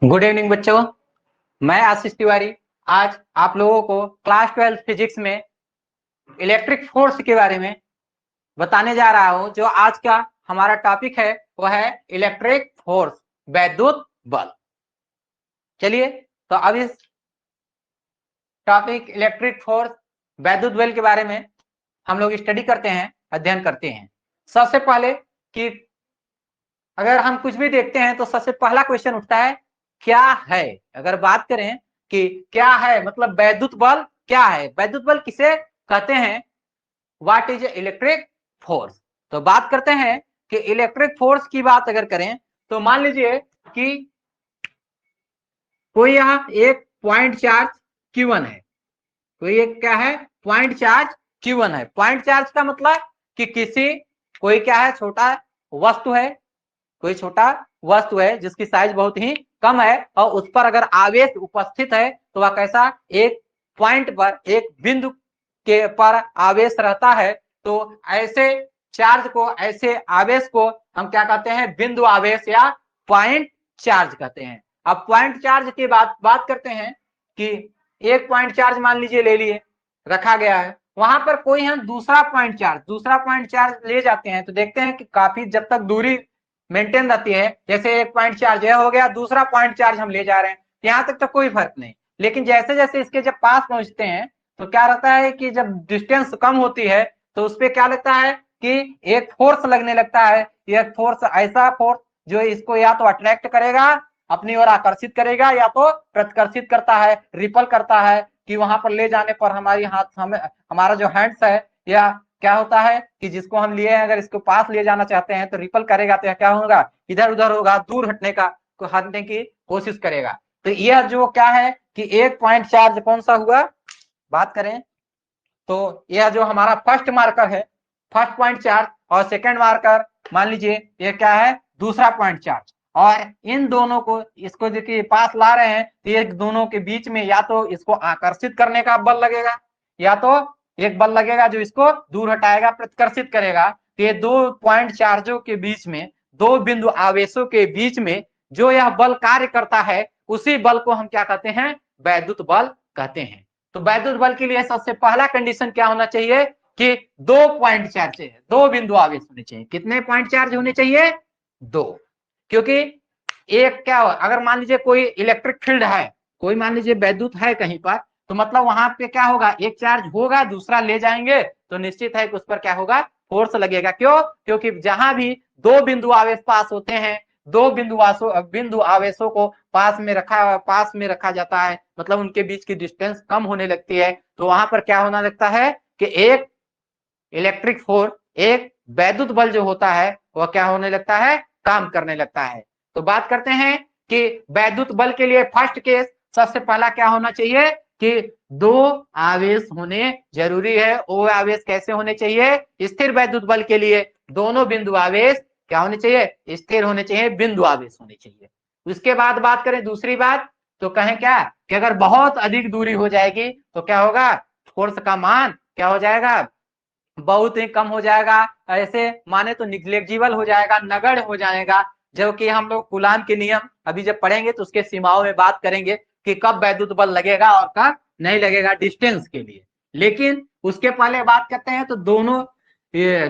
Good evening बच्चों, मैं आशीष तिवारी आज आप लोगों को क्लास 12 फिजिक्स में इलेक्ट्रिक फोर्स के बारे में बताने जा रहा हूं। जो आज का हमारा टॉपिक है वह है इलेक्ट्रिक फोर्स, वैद्युत बल। चलिए तो अब इस टॉपिक इलेक्ट्रिक फोर्स वैद्युत बल के बारे में हम लोग स्टडी करते हैं, अध्ययन करते हैं। सबसे पहले कि अगर हम कुछ भी देखते हैं तो सबसे पहला क्वेश्चन उठता है क्या है। अगर बात करें कि क्या है मतलब वैद्युत बल क्या है, वैद्युत बल किसे कहते हैं, व्हाट इज इलेक्ट्रिक फोर्स। तो बात करते हैं कि इलेक्ट्रिक फोर्स की बात अगर करें तो मान लीजिए कि कोई यहाँ एक पॉइंट चार्ज Q1 है, कोई एक क्या है पॉइंट चार्ज Q1 है। पॉइंट चार्ज का मतलब कि कोई क्या है छोटा वस्तु है, कोई छोटा वस्तु है जिसकी साइज बहुत ही कम है और उस पर अगर आवेश उपस्थित है तो वह कैसा एक पॉइंट पर एक बिंदु के पर आवेश रहता है। तो ऐसे चार्ज को, ऐसे आवेश को हम क्या कहते हैं, बिंदु आवेश या पॉइंट चार्ज कहते हैं। अब पॉइंट चार्ज की बात करते हैं कि एक पॉइंट चार्ज मान लीजिए ले लिए, रखा गया है, वहां पर कोई हम दूसरा पॉइंट चार्ज ले जाते हैं तो देखते हैं कि काफी जब तक दूरी मेंटेन रहती है, जैसे एक पॉइंट चार्ज यह हो गया, दूसरा पॉइंट चार्ज हम ले जा रहे हैं, यहाँ तक तो कोई फर्क नहीं। लेकिन जैसे जैसे इसके जब पास पहुंचते हैं तो क्या रहता है कि जब डिस्टेंस कम होती है तो उस पर क्या लगता है कि एक फोर्स लगने लगता है। यह फोर्स ऐसा फोर्स जो इसको या तो अट्रैक्ट करेगा, अपनी ओर आकर्षित करेगा, या तो प्रतिकर्षित करता है, रिपल करता है कि वहां पर ले जाने पर हमारी हमारा जो हैंड्स है या क्या होता है कि जिसको हम लिए अगर इसको पास ले जाना चाहते हैं तो रिपल करेगा, तो क्या होगा, इधर उधर होगा, दूर हटने की कोशिश करेगा। तो यह जो क्या है कि एक पॉइंट चार्ज कौन सा हुआ, बात करें तो यह जो हमारा फर्स्ट मार्कर है, फर्स्ट पॉइंट चार्ज, और सेकेंड मार्कर मान लीजिए ये क्या है, दूसरा पॉइंट चार्ज। और इन दोनों को, इसको देखिए पास ला रहे हैं तो ये दोनों के बीच में या तो इसको आकर्षित करने का बल लगेगा, या तो एक बल लगेगा जो इसको दूर हटाएगा, प्रतिकर्षित करेगा। तो ये दो पॉइंट चार्जों के बीच में, दो बिंदु आवेशों के बीच में जो यह बल कार्य करता है, उसी बल को हम क्या कहते हैं, वैद्युत बल कहते हैं। तो वैद्युत बल के लिए सबसे पहला कंडीशन क्या होना चाहिए कि दो पॉइंट चार्ज, दो बिंदु आवेश होने चाहिए। कितने पॉइंट चार्ज होने चाहिए, दो। क्योंकि एक क्या हो, अगर मान लीजिए कोई इलेक्ट्रिक फील्ड है, कोई मान लीजिए वैद्युत है कहीं पर, तो मतलब वहां पे क्या होगा, एक चार्ज होगा, दूसरा ले जाएंगे तो निश्चित है कि उस पर क्या होगा, फोर्स लगेगा। क्यों, क्योंकि जहां भी दो बिंदु आवेश पास होते हैं, दो बिंदु आवेशों को पास में रखा जाता है, मतलब उनके बीच की डिस्टेंस कम होने लगती है, तो वहां पर क्या होने लगता है कि एक इलेक्ट्रिक फोर्स, एक वैद्युत बल जो होता है वह क्या होने लगता है, काम करने लगता है। तो बात करते हैं कि वैद्युत बल के लिए फर्स्ट केस सबसे पहला क्या होना चाहिए कि दो आवेश होने जरूरी है। वो आवेश कैसे होने चाहिए, स्थिर वैद्युत बल के लिए दोनों बिंदु आवेश क्या होने चाहिए, स्थिर होने चाहिए, बिंदु आवेश होने चाहिए। उसके बाद बात करें दूसरी बात, तो कहें क्या कि अगर बहुत अधिक दूरी हो जाएगी तो क्या होगा, फोर्स का मान क्या हो जाएगा, बहुत ही कम हो जाएगा, ऐसे माने तो निग्लेक्जिबल हो जाएगा, नगण्य हो जाएगा। जो कि हम लोग कूलाम के नियम अभी जब पढ़ेंगे तो उसके सीमाओं में बात करेंगे कि कब वैद्युत बल लगेगा और कब नहीं लगेगा डिस्टेंस के लिए। लेकिन उसके पहले बात करते हैं तो दोनों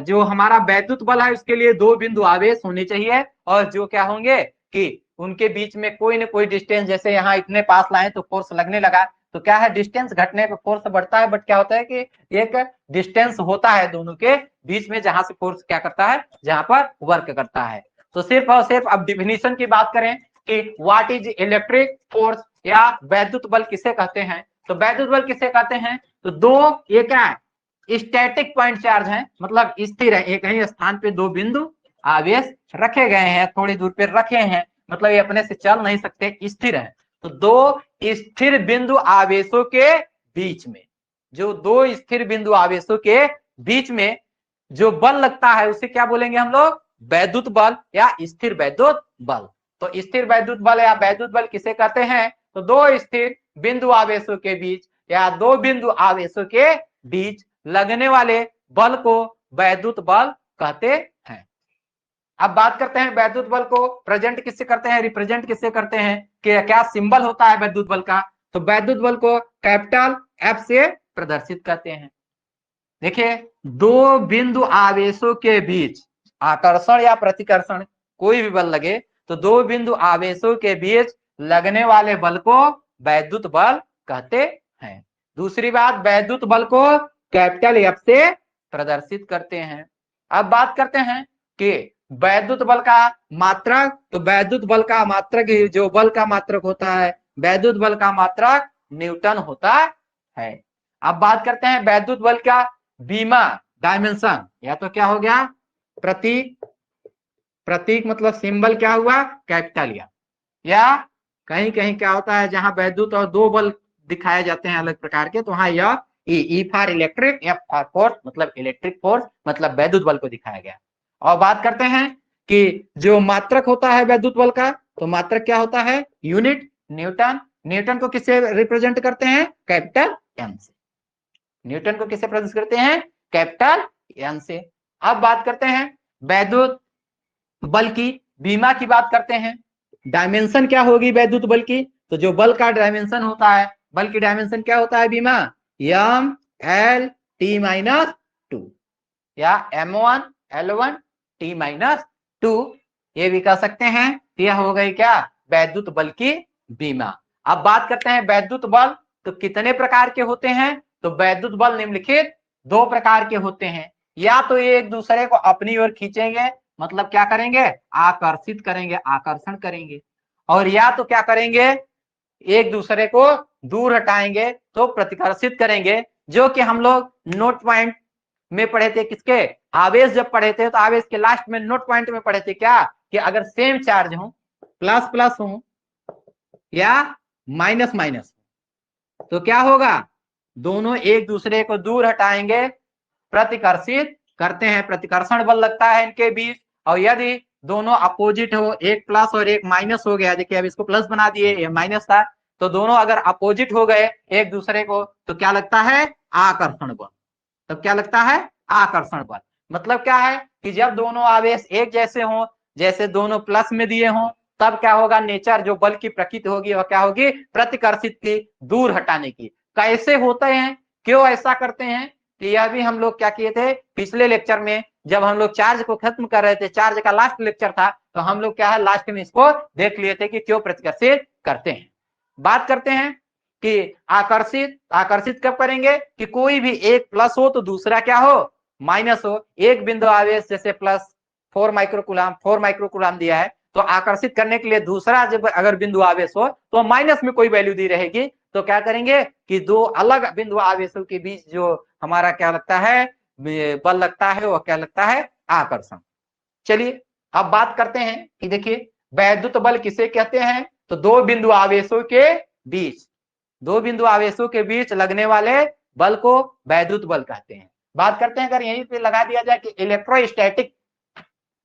जो हमारा वैद्युत बल है उसके लिए दो बिंदु आवेश होने चाहिए, और जो क्या होंगे कि उनके बीच में कोई ना कोई डिस्टेंस, जैसे यहाँ इतने पास लाए तो फोर्स लगने लगा, तो क्या है डिस्टेंस घटने पर फोर्स बढ़ता है, बट क्या होता है कि एक डिस्टेंस होता है दोनों के बीच में जहां से फोर्स क्या करता है, जहां पर वर्क करता है। तो सिर्फ और सिर्फ अब डिफिनीशन की बात करें कि व्हाट इज इलेक्ट्रिक फोर्स या वैद्युत बल किसे कहते हैं, तो वैद्युत बल किसे कहते हैं, तो दो, ये क्या है, स्टैटिक पॉइंट चार्ज है, मतलब स्थिर है, एक ही स्थान पे दो बिंदु आवेश रखे गए हैं, थोड़ी दूर पे रखे हैं, मतलब ये अपने से चल नहीं सकते, स्थिर है। तो दो स्थिर बिंदु आवेशों के बीच में, जो दो स्थिर बिंदु आवेशों के बीच में जो बल लगता है उसे क्या बोलेंगे हम लोग, वैद्युत बल या स्थिर वैद्युत बल। तो स्थिर वैद्युत बल या वैद्युत बल किसे कहते हैं, तो दो स्थिर बिंदु आवेशों के बीच या दो बिंदु आवेशों के बीच लगने वाले बल को वैद्युत बल कहते हैं। अब बात करते हैं वैद्युत बल को प्रेजेंट किससे करते हैं, रिप्रेजेंट किससे करते हैं, कि क्या सिंबल होता है वैद्युत बल का। तो वैद्युत बल को कैपिटल एफ से प्रदर्शित करते हैं। देखिए, दो बिंदु आवेशों के बीच आकर्षण या प्रतिकर्षण कोई भी बल लगे तो दो बिंदु आवेशों के बीच लगने वाले बल को वैद्युत बल कहते हैं। दूसरी बात, वैद्युत बल को कैपिटल एफ से प्रदर्शित करते हैं। अब बात करते हैं कि वैद्युत बल का मात्रक, तो वैद्युत बल का मात्रक जो बल का मात्रक होता है, वैद्युत बल का मात्रक न्यूटन होता है। अब बात करते हैं वैद्युत बल का बीमा, डायमेंशन, या तो क्या हो गया प्रतीक, प्रतीक मतलब सिंबल क्या हुआ कैपिटल या कहीं कहीं क्या होता है जहां वैद्युत और दो बल दिखाए जाते हैं अलग प्रकार के, तो वहां यह E for electric, F for force मतलब इलेक्ट्रिक फोर्स मतलब वैद्युत बल को दिखाया गया। और बात करते हैं कि जो मात्रक होता है वैद्युत बल का, तो मात्रक क्या होता है यूनिट न्यूटन। न्यूटन को किससे रिप्रेजेंट करते हैं, कैपिटल एन से। न्यूटन को किससे प्रदर्शित करते हैं, कैपिटल एन से। अब बात करते हैं वैद्युत बल की बीमा की बात करते हैं। डायमेंशन क्या होगी वैद्युत बल की, तो जो बल का डायमेंशन होता है, बल की डायमेंशन क्या होता है बीमा, M L T minus two या M1 L1 T minus two, ये भी कह सकते हैं। यह हो गई क्या वैद्युत बल की बीमा। अब बात करते हैं वैद्युत बल तो कितने प्रकार के होते हैं, तो वैद्युत बल निम्नलिखित दो प्रकार के होते हैं। या तो ये एक दूसरे को अपनी ओर खींचेंगे, मतलब क्या करेंगे आकर्षित करेंगे, आकर्षण करेंगे, और या तो क्या करेंगे एक दूसरे को दूर हटाएंगे तो प्रतिकर्षित करेंगे, जो कि हम लोग नोट पॉइंट में पढ़े थे। किसके, आवेश जब पढ़े थे तो आवेश के लास्ट में नोट पॉइंट में पढ़े थे क्या, कि अगर सेम चार्ज हो, प्लस प्लस हो या माइनस माइनस, तो क्या होगा दोनों एक दूसरे को दूर हटाएंगे, प्रतिकर्षित करते हैं, प्रतिकर्षण बल लगता है इनके बीच। और यदि दोनों अपोजिट हो, एक प्लस और एक माइनस हो गया, देखिए अब इसको प्लस बना दिए, ये माइनस था, तो दोनों अगर अपोजिट हो गए एक दूसरे को तो क्या लगता है आकर्षण बल। तब क्या लगता है आकर्षण बल। मतलब क्या है कि जब दोनों आवेश एक जैसे हों, जैसे दोनों प्लस में दिए हों, तब क्या होगा नेचर जो बल की प्रकृति होगी वह क्या होगी प्रतिकर्षित की, दूर हटाने की। कैसे होते हैं, क्यों ऐसा करते हैं, तो यह भी हम लोग क्या किए थे पिछले लेक्चर में, जब हम लोग चार्ज को खत्म कर रहे थे, चार्ज का लास्ट लेक्चर था, तो हम लोग क्या है लास्ट में इसको देख लिए थे कि क्यों प्रतिकर्षित करते हैं। बात करते हैं कि आकर्षित, आकर्षित कब करेंगे कि कोई भी एक प्लस हो तो दूसरा क्या हो माइनस हो। एक बिंदु आवेश जैसे प्लस 4 माइक्रोकूलम, 4 माइक्रोकूलम दिया है, तो आकर्षित करने के लिए दूसरा जब अगर बिंदु आवेश हो तो माइनस में कोई वैल्यू दी रहेगी, तो क्या करेंगे कि दो अलग बिंदु आवेशों के बीच जो हमारा क्या लगता है बल लगता है, वह क्या लगता है आकर्षण। चलिए अब बात करते हैं कि देखिए वैद्युत बल किसे कहते हैं, तो दो बिंदु आवेशों के बीच, दो बिंदु आवेशों के बीच लगने वाले बल को वैद्युत बल कहते हैं। बात करते हैं अगर यहीं पे लगा दिया जाए कि इलेक्ट्रोस्टैटिक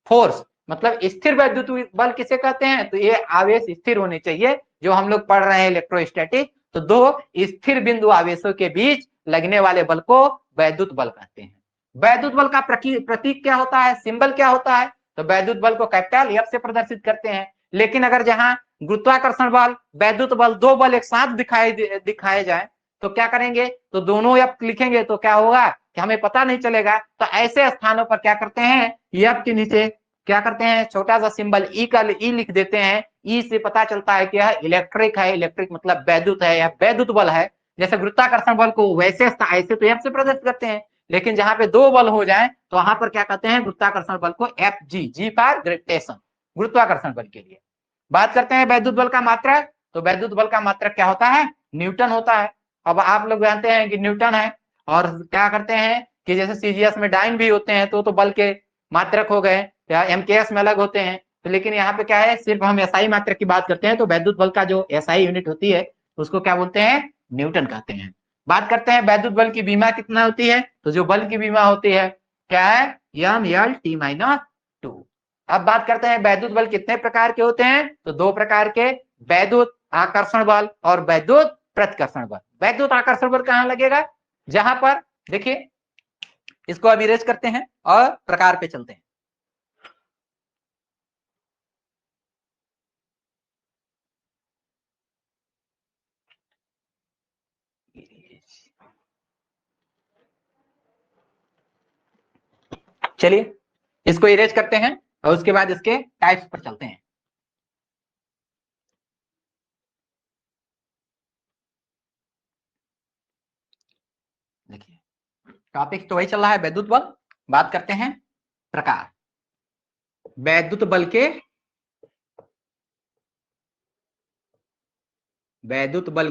फोर्स मतलब स्थिर वैद्युत बल किसे कहते हैं, तो ये आवेश स्थिर होने चाहिए, जो हम लोग पढ़ रहे हैं इलेक्ट्रोस्टैटिक, तो दो स्थिर बिंदु आवेशों के बीच लगने वाले बल को वैद्युत बल कहते हैं। वैद्युत बल का प्रतीक क्या होता है, सिंबल क्या होता है, तो वैद्युत बल को कैपिटल एफ से प्रदर्शित करते हैं। लेकिन अगर जहां गुरुत्वाकर्षण बल, वैद्युत बल, दो बल एक साथ दिखाए जाए तो क्या करेंगे, तो दोनों एफ लिखेंगे तो क्या होगा कि हमें पता नहीं चलेगा। तो ऐसे स्थानों पर क्या करते हैं एफ के नीचे क्या करते हैं छोटा सा सिंबल ई का ई लिख देते हैं। ई से पता चलता है कि यह इलेक्ट्रिक है, इलेक्ट्रिक मतलब वैद्युत है या वैद्युत बल है। जैसे गुरुत्वाकर्षण बल को वैसे ऐसे तो एफ से प्रदर्शित करते हैं, लेकिन जहां पे दो बल हो जाए तो वहां पर क्या कहते हैं गुरुत्वाकर्षण बल को F G, G for gravitation, गुरुत्वाकर्षण बल के लिए। बात करते हैं वैद्युत बल का मात्रक, तो वैद्युत बल का मात्रक क्या होता है न्यूटन होता है। अब आप लोग जानते हैं कि न्यूटन है, और क्या करते हैं कि जैसे सीजीएस में डाइन भी होते हैं तो बल के मात्रक हो गए, या एमकेएस में अलग होते हैं, तो लेकिन यहाँ पे क्या है सिर्फ हम एसआई मात्रक की बात करते हैं, तो वैद्युत बल का जो एसआई यूनिट होती है उसको क्या बोलते हैं न्यूटन कहते हैं। बात करते हैं वैद्युत बल की बीमा कितना होती है, तो जो बल की बीमा होती है क्या है M L T minus two. अब बात करते हैं वैद्युत बल कितने प्रकार के होते हैं, तो दो प्रकार के, वैद्युत आकर्षण बल और वैद्युत प्रतिकर्षण बल। वैद्युत आकर्षण बल कहाँ लगेगा, जहां पर देखिए इसको अब इरेज करते हैं और प्रकार पे चलते हैं। चलिए इसको इरेज करते हैं और उसके बाद इसके टाइप्स पर चलते हैं। देखिए टॉपिक तो वही चल रहा है, वैद्युत बल। बात करते हैं प्रकार। वैद्युत बल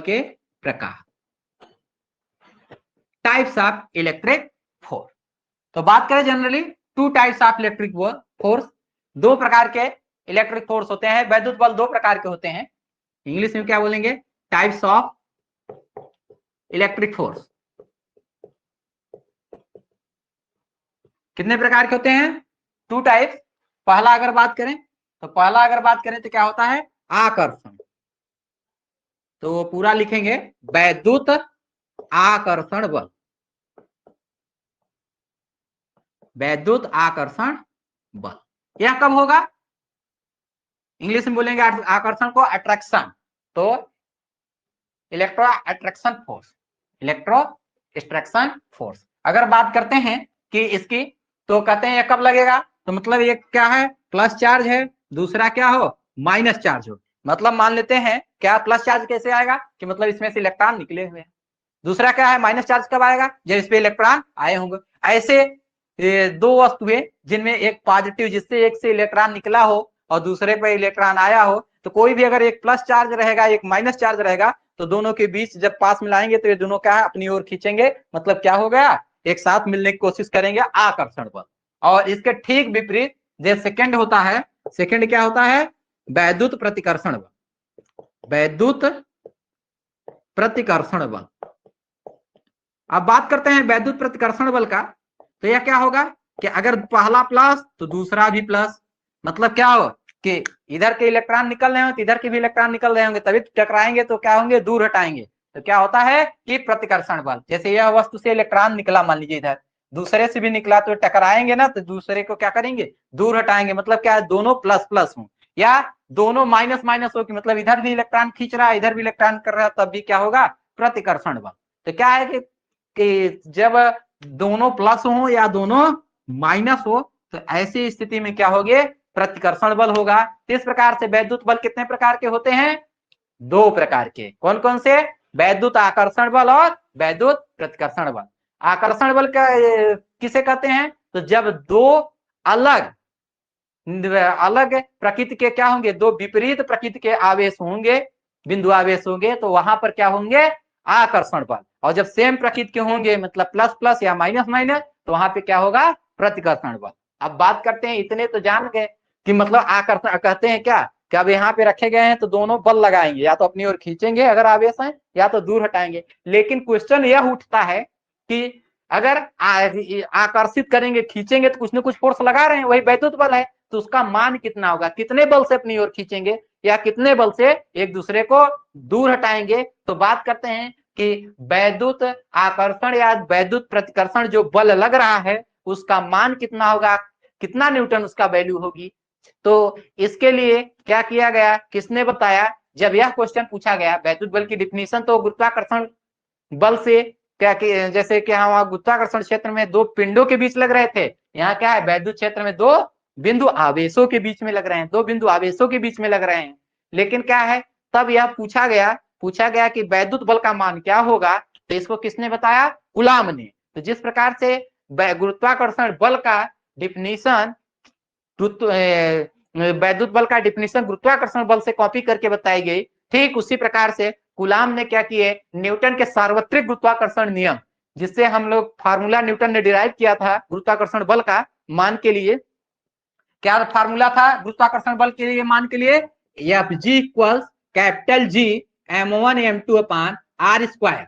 के प्रकार, टाइप्स ऑफ इलेक्ट्रिक फोर्स। तो बात करें generally two types of electric force, दो प्रकार के इलेक्ट्रिक फोर्स होते हैं। वैद्युत बल दो प्रकार के होते हैं। इंग्लिश में क्या बोलेंगे? Types of electric force. कितने प्रकार के होते हैं? Two types. पहला अगर बात करें तो क्या होता है? आकर्षण। तो पूरा लिखेंगे वैद्युत आकर्षण बल। वैद्युत आकर्षण बल यह कब होगा? इंग्लिश में बोलेंगे आकर्षण को अट्रैक्शन। तो electro attraction force, electro attraction force. अगर बात करते हैं कि इसकी, तो कहते हैं ये कब लगेगा? तो मतलब ये क्या है? प्लस चार्ज है, दूसरा क्या हो? माइनस चार्ज हो। मतलब मान लेते हैं क्या प्लस चार्ज कैसे आएगा कि मतलब इसमें से इलेक्ट्रॉन निकले हुए हैं। दूसरा क्या है? माइनस चार्ज कब आएगा? जब इस पे इलेक्ट्रॉन आए होंगे। ऐसे दो वस्तुएं जिनमें एक पॉजिटिव, जिससे एक से इलेक्ट्रॉन निकला हो और दूसरे पे इलेक्ट्रॉन आया हो, तो कोई भी अगर एक प्लस चार्ज रहेगा एक माइनस चार्ज रहेगा, तो दोनों के बीच जब पास मिलाएंगे तो ये दोनों क्या है? अपनी ओर खींचेंगे। मतलब क्या हो गया? एक साथ मिलने की कोशिश करेंगे, आकर्षण बल। और इसके ठीक विपरीत जो सेकंड होता है, सेकंड क्या होता है? वैद्युत प्रतिकर्षण बल। वैद्युत प्रतिकर्षण बल। अब बात करते हैं वैद्युत प्रतिकर्षण बल का। तो यह क्या होगा कि अगर पहला प्लस तो दूसरा भी प्लस। मतलब क्या हो कि इधर के इलेक्ट्रॉन निकल रहे होंगे, इधर के भी इलेक्ट्रॉन निकल रहे होंगे, तभी टकराएंगे तो क्या होंगे? दूर हटाएंगे। तो क्या होता है कि प्रतिकर्षण बल। जैसे यह वस्तु से इलेक्ट्रॉन निकला, मान लीजिए इधर, दूसरे से भी निकला, तो टकराएंगे ना, तो दूसरे को क्या करेंगे? दूर हटाएंगे। मतलब क्या है? दोनों प्लस प्लस हो या दोनों माइनस माइनस हो, कि मतलब इधर भी इलेक्ट्रॉन खींच रहा है, इधर भी इलेक्ट्रॉन कर रहा है, तब भी क्या होगा? प्रतिकर्षण बल। तो क्या है कि जब दोनों प्लस हो या दोनों माइनस हो, तो ऐसी स्थिति में क्या होगे? प्रतिकर्षण बल होगा। इस प्रकार से वैद्युत बल कितने प्रकार के होते हैं? दो प्रकार के। कौन कौन से? वैद्युत आकर्षण बल और वैद्युत प्रतिकर्षण बल। आकर्षण बल का किसे कहते हैं? तो जब दो अलग अलग प्रकृति के क्या होंगे? दो विपरीत प्रकृति के आवेश होंगे, बिंदु आवेश होंगे, तो वहां पर क्या होंगे? आकर्षण बल। और जब सेम प्रकृति के होंगे, मतलब प्लस प्लस या माइनस माइनस, तो वहां पे क्या होगा? प्रतिकर्षण बल। अब बात करते हैं, इतने तो जान गए कि मतलब आकर्षण कहते हैं क्या कि अब यहाँ पे रखे गए हैं तो दोनों बल लगाएंगे, या तो अपनी ओर खींचेंगे अगर आवेश है, या तो दूर हटाएंगे। लेकिन क्वेश्चन यह उठता है कि अगर आकर्षित करेंगे, खींचेंगे, तो कुछ ना कुछ फोर्स लगा रहे हैं, वही वैद्युत बल है। तो उसका मान कितना होगा? कितने बल से अपनी ओर खींचेंगे या कितने बल से एक दूसरे को दूर हटाएंगे? तो बात करते हैं कि वैद्युत आकर्षण या वैद्युत प्रतिकर्षण जो बल लग रहा है, उसका मान कितना होगा? कितना न्यूटन उसका वैल्यू होगी? तो इसके लिए क्या किया गया? किसने बताया? जब यह क्वेश्चन पूछा गया, वैद्युत बल की डिफिनीशन तो गुरुत्वाकर्षण बल से क्या कि जैसे कि हम गुरुत्वाकर्षण क्षेत्र में दो पिंडों के बीच लग रहे थे, यहाँ क्या है? वैद्युत क्षेत्र में दो बिंदु आवेशों के बीच में लग रहे हैं, दो बिंदु आवेशों के बीच में लग रहे हैं। लेकिन क्या है, तब यह पूछा गया कि वैद्युत बल का मान क्या होगा। तो इसको किसने बताया? कूलाम ने। तो जिस प्रकार से गुरुत्वाकर्षण बल का डिफिनीशन वैद्युत बल का डिफिनीशन गुरुत्वाकर्षण बल से कॉपी करके बताई गई, ठीक उसी प्रकार से कूलाम ने क्या किए? न्यूटन के सार्वत्रिक गुरुत्वाकर्षण नियम, जिससे हम लोग फार्मूला न्यूटन ने डिराइव किया था गुरुत्वाकर्षण बल का मान के लिए। क्या फार्मूला था गुरुत्वाकर्षण बल के लिए मान के लिए? F G equals capital G m1 m2 अपान r स्क्वायर।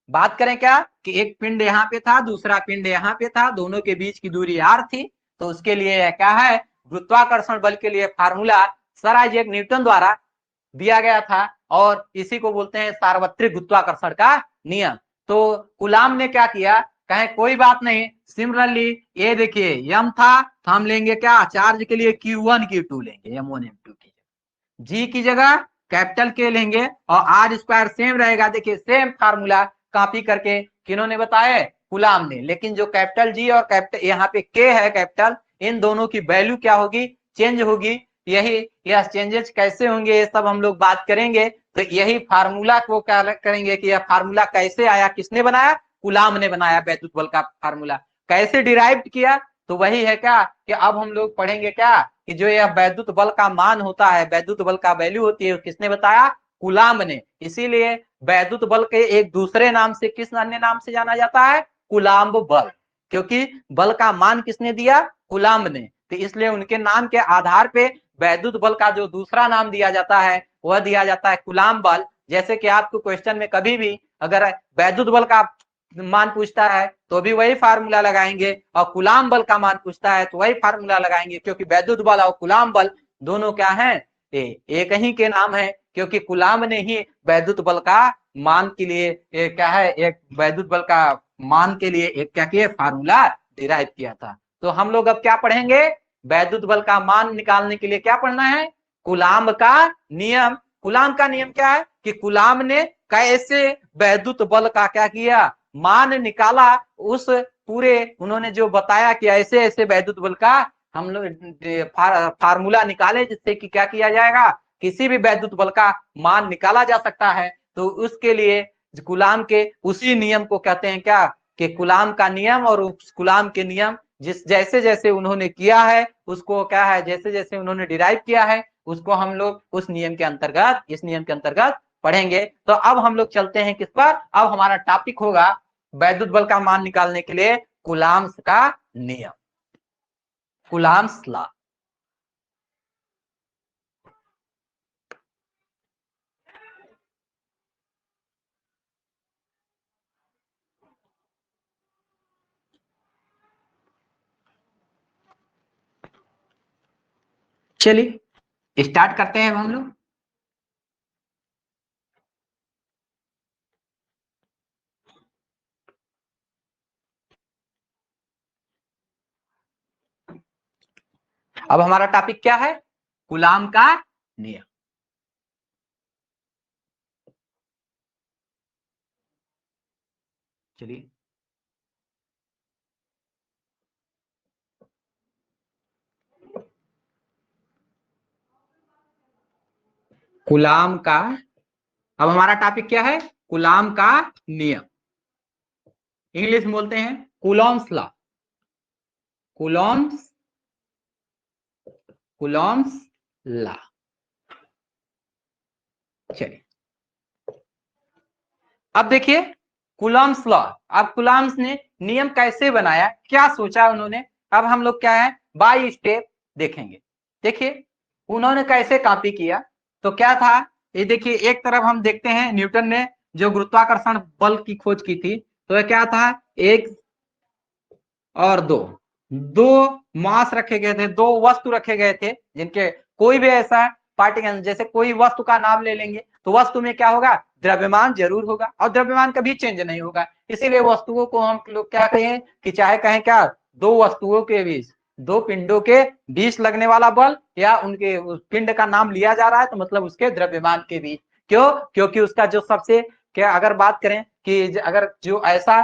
बात करें क्या कि एक पिंड यहाँ पे था, दूसरा पिंड यहाँ पे था, दोनों के बीच की दूरी r थी। तो उसके लिए क्या है? गुरुत्वाकर्षण बल के लिए फार्मूला सर आइजैक न्यूटन द्वारा दिया गया था, और इसी को बोलते हैं सार्वत्रिक गुरुत्वाकर्षण का नियम। तो कूलाम ने क्या किया? कहे कोई बात नहीं, सिमिलरली ये देखिए यम था, तो हम लेंगे क्या? चार्ज के लिए Q1 Q2 लेंगे, m1 m2 की जी की जगह कैपिटल के लेंगे, और आर स्क्वायर सेम रहेगा। देखिए सेम फार्मूला कॉपी करके किन्होंने बताया? कूलाम ने। लेकिन जो कैपिटल जी और कैपिटल यहाँ पे के है कैपिटल, इन दोनों की वैल्यू क्या होगी, चेंज होगी। यही यह चेंजेस कैसे होंगे ये सब हम लोग बात करेंगे। तो यही फार्मूला को क्या करेंगे कि यह फार्मूला कैसे आया, किसने बनाया, कूलाम ने बनाया वैद्युत बल का फार्मूला। कैसे डिराइव किया, तो वही है क्या कि अब हम लोग पढ़ेंगे क्या कि जो यह वैद्युत बल का मान होता है, वैद्युत बल का वैल्यू होती है, किसने बताया, कूलाम ने। इसीलिए वैद्युत बल के एक दूसरे नाम से, किस अन्य नाम से जाना जाता है, कूलाम्ब बल, क्योंकि बल का मान किसने दिया, कूलाम्ब ने। तो इसलिए उनके नाम के आधार पे वैद्युत बल का जो दूसरा नाम दिया जाता है वह दिया जाता है कूलाम्ब बल। जैसे कि आपको क्वेश्चन में कभी भी अगर वैद्युत बल का मान पूछता है तो भी वही फार्मूला लगाएंगे, और कूलाम्ब बल का मान पूछता है तो वही फार्मूला लगाएंगे, क्योंकि वैद्युत बल और कूलाम्ब बल दोनों क्या है, एक ही के नाम है, क्योंकि कूलाम्ब ने ही वैद्युत बल का मान के लिए क्या है, एक वैद्युत बल का मान के लिए एक क्या किया, फार्मूला डिराइव किया था। तो हम लोग अब क्या पढ़ेंगे, वैद्युत बल का मान निकालने के लिए क्या पढ़ना है, कूलाम्ब का नियम। कूलाम्ब का नियम क्या है कि कूलाम्ब ने कैसे वैद्युत बल का क्या किया, मान निकाला। उस पूरे उन्होंने जो बताया कि ऐसे ऐसे वैद्युत बल का हम लोग फार्मूला निकाले, जिससे कि क्या किया जाएगा, किसी भी वैद्युत बल का मान निकाला जा सकता है। तो उसके लिए कूलाम्ब के उसी नियम को कहते हैं क्या, कि कूलाम्ब का नियम। और उस कूलाम्ब के नियम जिस जैसे जैसे उन्होंने किया है उसको क्या है, जैसे जैसे उन्होंने डिराइव किया है उसको हम लोग उस नियम के अंतर्गत, इस नियम के अंतर्गत पढ़ेंगे। तो अब हम लोग चलते हैं किस पर, अब हमारा टॉपिक होगा वैद्युत बल का मान निकालने के लिए कूलाम्ब का नियम, कूलाम्ब्स लॉ। चलिए स्टार्ट करते हैं हम लोग। अब हमारा टॉपिक क्या है, कूलाम्ब का नियम। चलिए कूलाम्ब का, अब हमारा टॉपिक क्या है, कूलाम्ब का नियम। इंग्लिश में बोलते हैं Coulomb's law, Coulomb's, Coulomb's law. चलिए अब देखिए कूलॉम्स लॉ। अब कूलॉम्स ने नियम कैसे बनाया, क्या सोचा उन्होंने, अब हम लोग क्या है बाय स्टेप देखेंगे। देखिए उन्होंने कैसे कॉपी किया, तो क्या था, ये देखिए एक तरफ हम देखते हैं न्यूटन ने जो गुरुत्वाकर्षण बल की खोज की थी, तो यह क्या था, एक और दो, दो मास रखे गए थे, दो वस्तु रखे गए थे, जिनके कोई भी ऐसा पार्टिकल, जैसे कोई वस्तु का नाम ले लेंगे तो वस्तु में क्या होगा, द्रव्यमान जरूर होगा, और द्रव्यमान कभी चेंज नहीं होगा। इसीलिए वस्तुओं को हम लोग क्या कहें कि चाहे कहें क्या, दो वस्तुओं के बीच, दो पिंडों के बीच लगने वाला बल, या उनके उस पिंड का नाम लिया जा रहा है तो मतलब उसके द्रव्यमान के बीच। क्यों, क्योंकि उसका जो सबसे क्या, अगर बात करें कि अगर जो ऐसा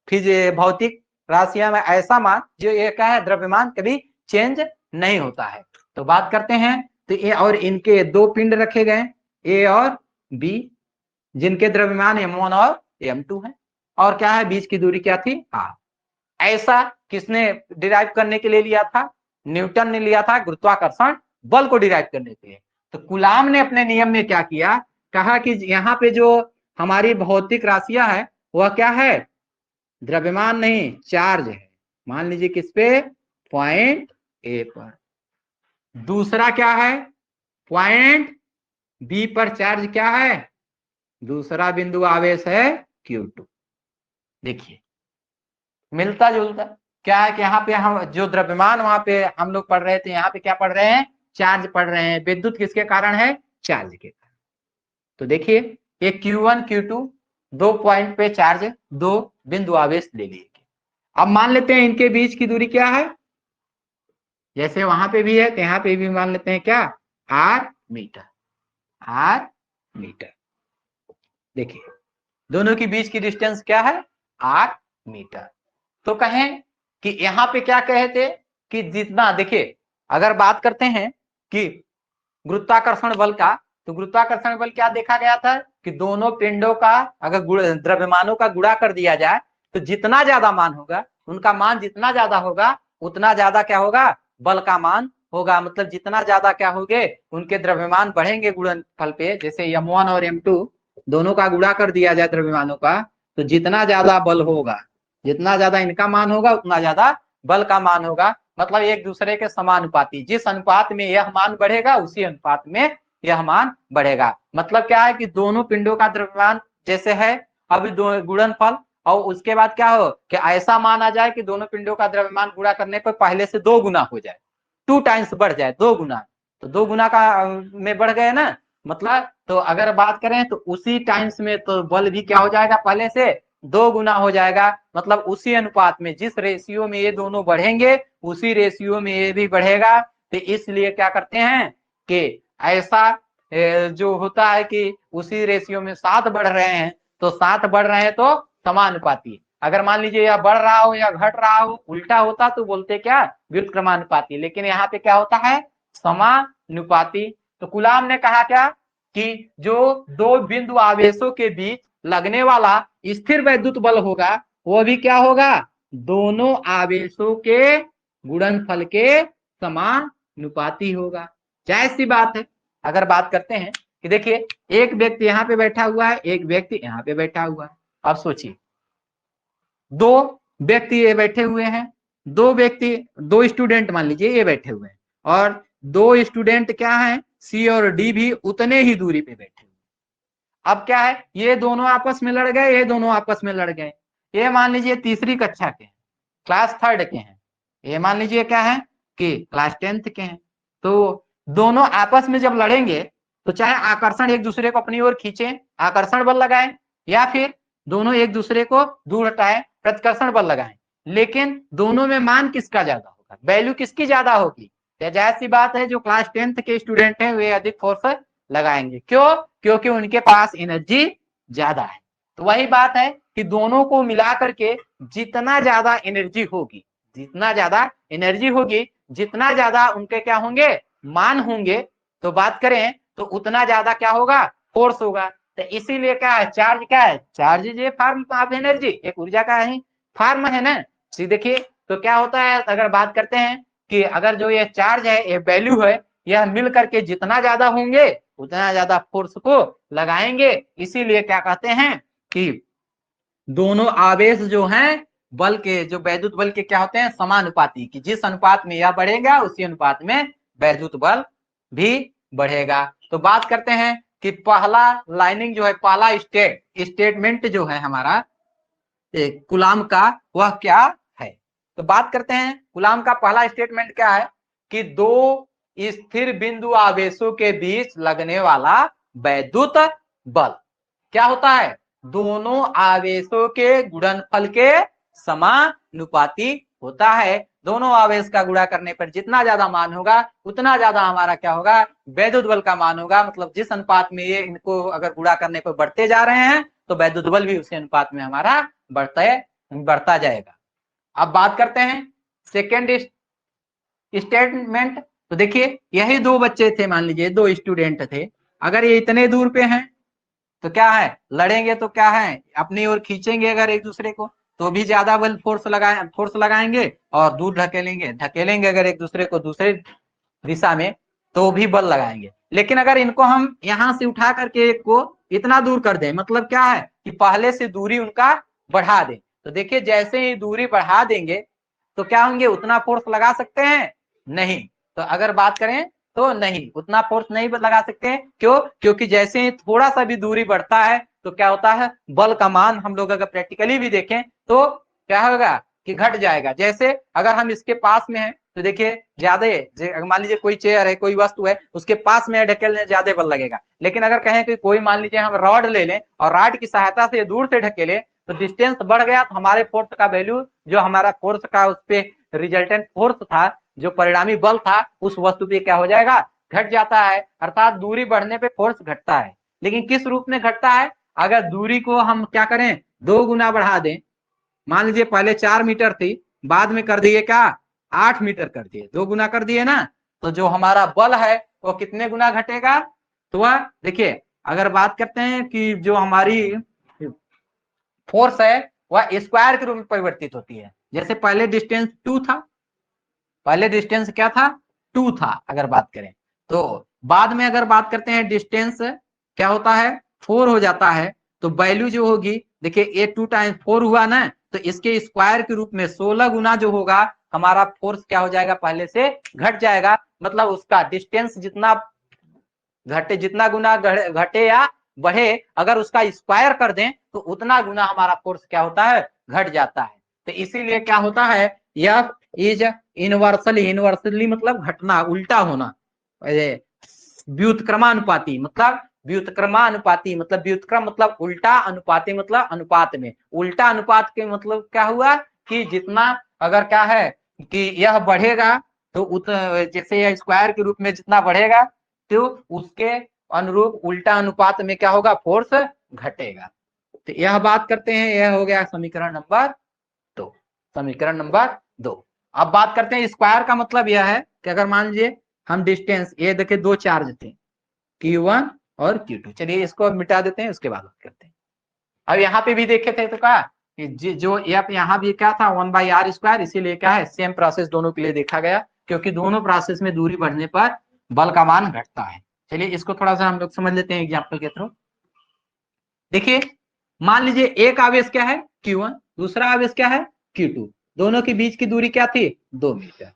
फिर भौतिक राशियां में ऐसा मान जो ये क्या है, द्रव्यमान कभी चेंज नहीं होता है। तो बात करते हैं, तो ए और इनके दो पिंड रखे गए, ए और बी, जिनके द्रव्यमान m1 और m2 है, और क्या है, बीच की दूरी क्या थी, r। ऐसा किसने डिराइव करने के लिए लिया था, न्यूटन ने लिया था गुरुत्वाकर्षण बल को डिराइव करने के लिए। तो कूलाम ने अपने नियम में क्या किया, कहा कि यहाँ पे जो हमारी भौतिक राशियां है वह क्या है, द्रव्यमान नहीं चार्ज है। मान लीजिए किस पे, पॉइंट ए पर। दूसरा क्या है, पॉइंट बी पर चार्ज क्या है, दूसरा बिंदु आवेश है Q2। देखिए मिलता जुलता क्या है कि यहाँ पे हम जो द्रव्यमान वहां पे हम लोग पढ़ रहे थे, यहाँ पे क्या पढ़ रहे हैं, चार्ज पढ़ रहे हैं। विद्युत किसके कारण है, चार्ज के कारण। तो देखिए ये Q1 Q2 दो पॉइंट पे चार्ज, दो बिंदु आवेश ले लिए। अब मान लेते हैं इनके बीच की दूरी क्या है, जैसे वहां पे भी है तो यहाँ पे भी मान लेते हैं क्या, r मीटर, r मीटर। देखिए दोनों के बीच की डिस्टेंस क्या है, r मीटर। तो कहें कि यहाँ पे क्या कहे थे कि जितना, देखिए अगर बात करते हैं कि गुरुत्वाकर्षण बल का, तो गुरुत्वाकर्षण बल क्या देखा गया था कि दोनों पिंडों का अगर द्रव्यमानों का गुणा कर दिया जाए तो जितना ज्यादा मान होगा, उनका मान जितना ज्यादा होगा उतना ज्यादा क्या होगा, बल का मान होगा। मतलब जितना ज्यादा क्या होंगे, उनके द्रव्यमान बढ़ेंगे गुणनफल पे। जैसे m1 और m2 दोनों का गुणा कर दिया जाए द्रव्यमानों का, तो जितना ज्यादा बल होगा, जितना ज्यादा इनका मान होगा उतना ज्यादा बल का मान होगा। मतलब एक दूसरे के समानुपाती, जिस अनुपात में यह मान बढ़ेगा उसी अनुपात में यह मान बढ़ेगा। मतलब क्या है कि दोनों पिंडों का द्रव्यमान जैसे है अभी गुणनफल, और उसके बाद क्या हो कि ऐसा मान आ जाए कि दोनों पिंडों का द्रव्यमान गुणा करने पर पहले से 2 गुना हो जाए, 2 टाइम्स बढ़ जाए, 2 गुना। तो 2 गुना का में बढ़ गए ना, मतलब तो अगर बात करें तो उसी टाइम्स में तो बल भी क्या हो जाएगा, पहले से 2 गुना हो जाएगा। मतलब उसी अनुपात में, जिस रेशियो में ये दोनों बढ़ेंगे उसी रेशियो में ये भी बढ़ेगा। तो इसलिए क्या करते हैं कि ऐसा जो होता है कि उसी रेशियो में 7 बढ़ रहे हैं, तो 7 बढ़ रहे हैं तो समानुपाती। अगर मान लीजिए या बढ़ रहा हो या घट रहा हो, उल्टा होता तो बोलते क्या, व्युत्क्रमानुपाती। लेकिन यहाँ पे क्या होता है, समानुपाती। तो कूलाम ने कहा क्या कि जो 2 बिंदु आवेशों के बीच लगने वाला स्थिर वैद्युत बल होगा वो भी क्या होगा, दोनों आवेशों के गुणनफल के समानुपाती होगा। जायज सी बात है। अगर बात करते हैं कि देखिए एक व्यक्ति यहाँ पे बैठा हुआ है, एक व्यक्ति यहाँ पे बैठा हुआ है। अब सोचिए 2 व्यक्ति ये बैठे हुए हैं, 2 व्यक्ति, 2 स्टूडेंट मान लीजिए ये बैठे हुए हैं, और 2 स्टूडेंट क्या है, सी और डी भी उतने ही दूरी पे बैठे हुए। अब क्या है, ये दोनों आपस में लड़ गए, ये दोनों आपस में लड़ गए। ये मान लीजिए तीसरी कक्षा के हैं, क्लास 3rd के हैं, ये मान लीजिए क्या है कि क्लास 10th के हैं। तो दोनों आपस में जब लड़ेंगे तो चाहे आकर्षण एक दूसरे को अपनी ओर खींचे, आकर्षण बल लगाएं, या फिर दोनों एक दूसरे को दूर हटाएं, प्रतिकर्षण बल लगाएं, लेकिन दोनों में मान किसका ज्यादा होगा, वैल्यू किसकी ज्यादा होगी। जाहिर सी बात है जो क्लास 10th के स्टूडेंट हैं वे अधिक फोर्स लगाएंगे। क्यों, क्योंकि उनके पास एनर्जी ज्यादा है। तो वही बात है कि दोनों को मिला करके जितना ज्यादा एनर्जी होगी, जितना ज्यादा एनर्जी होगी, जितना ज्यादा उनके क्या होंगे, मान होंगे, तो बात करें तो उतना ज्यादा क्या होगा, फोर्स होगा। तो इसीलिए क्या है, चार्ज क्या है, चार्ज ये फॉर्म ऑफ एनर्जी, एक ऊर्जा का ही फॉर्म है ना। देखिए तो क्या होता है, अगर बात करते हैं कि अगर जो ये चार्ज है, ये वैल्यू है, यह मिल करके जितना ज्यादा होंगे उतना ज्यादा फोर्स को लगाएंगे। इसीलिए क्या कहते हैं कि दोनों आवेश जो हैं बल के, जो वैद्युत बल के क्या होते हैं, समानुपाती, कि जिस अनुपात में यह बढ़ेगा उसी अनुपात में वैद्युत बल भी बढ़ेगा। तो बात करते हैं कि पहला लाइनिंग जो है, पहला स्टेटमेंट जो है हमारा कूलाम का, वह क्या है। तो बात करते हैं कूलाम का पहला स्टेटमेंट क्या है कि 2 स्थिर बिंदु आवेशों के बीच लगने वाला वैद्युत बल क्या होता है, दोनों आवेशों के गुणनफल के समानुपाती होता है। दोनों आवेश का गुणा करने पर जितना ज्यादा मान होगा उतना ज्यादा हमारा क्या होगा, वैद्युत बल का मान होगा। मतलब जिस अनुपात में ये इनको अगर गुणा करने पर बढ़ते जा रहे हैं तो वैद्युत बल भी उसी अनुपात में हमारा बढ़ता जाएगा। अब बात करते हैं सेकेंड स्टेटमेंट। तो देखिए यही 2 बच्चे थे, मान लीजिए 2 स्टूडेंट थे, अगर ये इतने दूर पे हैं तो क्या है, लड़ेंगे तो क्या है, अपनी ओर खींचेंगे अगर एक दूसरे को तो भी ज्यादा बल फोर्स लगाएंगे, और दूर ढकेलेंगे अगर एक दूसरे को दूसरे दिशा में तो भी बल लगाएंगे। लेकिन अगर इनको हम यहां से उठा करके एक को इतना दूर कर दें, मतलब क्या है कि पहले से दूरी उनका बढ़ा दें, तो देखिए जैसे ही दूरी बढ़ा देंगे तो क्या होंगे, उतना फोर्स लगा सकते हैं, नहीं। तो अगर बात करें तो नहीं, उतना फोर्स नहीं लगा सकते हैं। क्यों, क्योंकि जैसे ही थोड़ा सा भी दूरी बढ़ता है तो क्या होता है, बल का मान हम लोग अगर प्रैक्टिकली भी देखें तो क्या होगा कि घट जाएगा। जैसे अगर हम इसके पास में है तो देखिए ज्यादा, मान लीजिए कोई चेयर है, कोई वस्तु है, उसके पास में ढकेलने ज्यादा बल लगेगा। लेकिन अगर कहें कि कोई मान लीजिए हम रॉड ले लें और रॉड की सहायता से दूर से ढकेले तो डिस्टेंस बढ़ गया, तो हमारे फोर्स का वैल्यू, जो हमारा फोर्स का उस पर रिजल्टेंट फोर्स था, जो परिणामी बल था, उस वस्तु पे क्या हो जाएगा, घट जाता है। अर्थात दूरी बढ़ने पे फोर्स घटता है। लेकिन किस रूप में घटता है, अगर दूरी को हम क्या करें, 2 गुना बढ़ा दें मान लीजिए पहले 4 मीटर थी, बाद में कर दिए क्या 8 मीटर कर दिए, 2 गुना कर दिए ना, तो जो हमारा बल है वो कितने गुना घटेगा, तो वह देखिए अगर बात करते हैं कि जो हमारी फोर्स है वह स्क्वायर के रूप में परिवर्तित होती है। जैसे पहले डिस्टेंस 2 था, पहले डिस्टेंस क्या था 2 था अगर बात करें, तो बाद में अगर बात करते हैं डिस्टेंस क्या होता है 4 हो जाता है, तो वैल्यू जो होगी देखिए ये 2 टाइम्स 4 हुआ ना, तो इसके स्क्वायर के रूप में 16 गुना जो होगा हमारा फोर्स क्या हो जाएगा पहले से घट जाएगा, मतलब उसका डिस्टेंस जितना घटे, जितना गुना घटे या बढ़े, अगर उसका स्क्वायर कर दें तो उतना गुना हमारा फोर्स क्या होता है घट जाता है। तो इसीलिए क्या होता है यह इज इनवर्सली, इनवर्सली मतलब घटना, उल्टा होना, व्युत्क्रमानुपाती मतलब व्युत्क्रमानुपाती मतलब व्युत्क्रम मतलब उल्टा, अनुपाती मतलब अनुपात में, उल्टा अनुपात के मतलब क्या हुआ कि जितना अगर क्या है कि यह बढ़ेगा तो जैसे यह स्क्वायर के रूप में जितना बढ़ेगा तो उसके अनुरूप उल्टा अनुपात में क्या होगा फोर्स घटेगा। तो यह बात करते हैं, यह हो गया समीकरण नंबर 2, समीकरण नंबर 2। अब बात करते हैं स्क्वायर का मतलब यह है कि अगर मान लीजिए हम डिस्टेंस ये देखिए 2 चार्ज थे Q1 और Q2, चलिए इसको मिटा देते हैं उसके बाद बात करते हैं। अब यहाँ पे भी देखे थे तो कहा कि जो यहाँ भी क्या था 1/r², इसीलिए क्या है सेम प्रोसेस दोनों के लिए देखा गया, क्योंकि दोनों प्रोसेस में दूरी बढ़ने पर बल का मान घटता है। चलिए इसको थोड़ा सा हम लोग समझ लेते हैं एग्जाम्पल के थ्रू। देखिए मान लीजिए एक आवेश क्या है Q1, दूसरा आवेश क्या है Q2, दोनों के बीच की दूरी क्या थी 2 मीटर,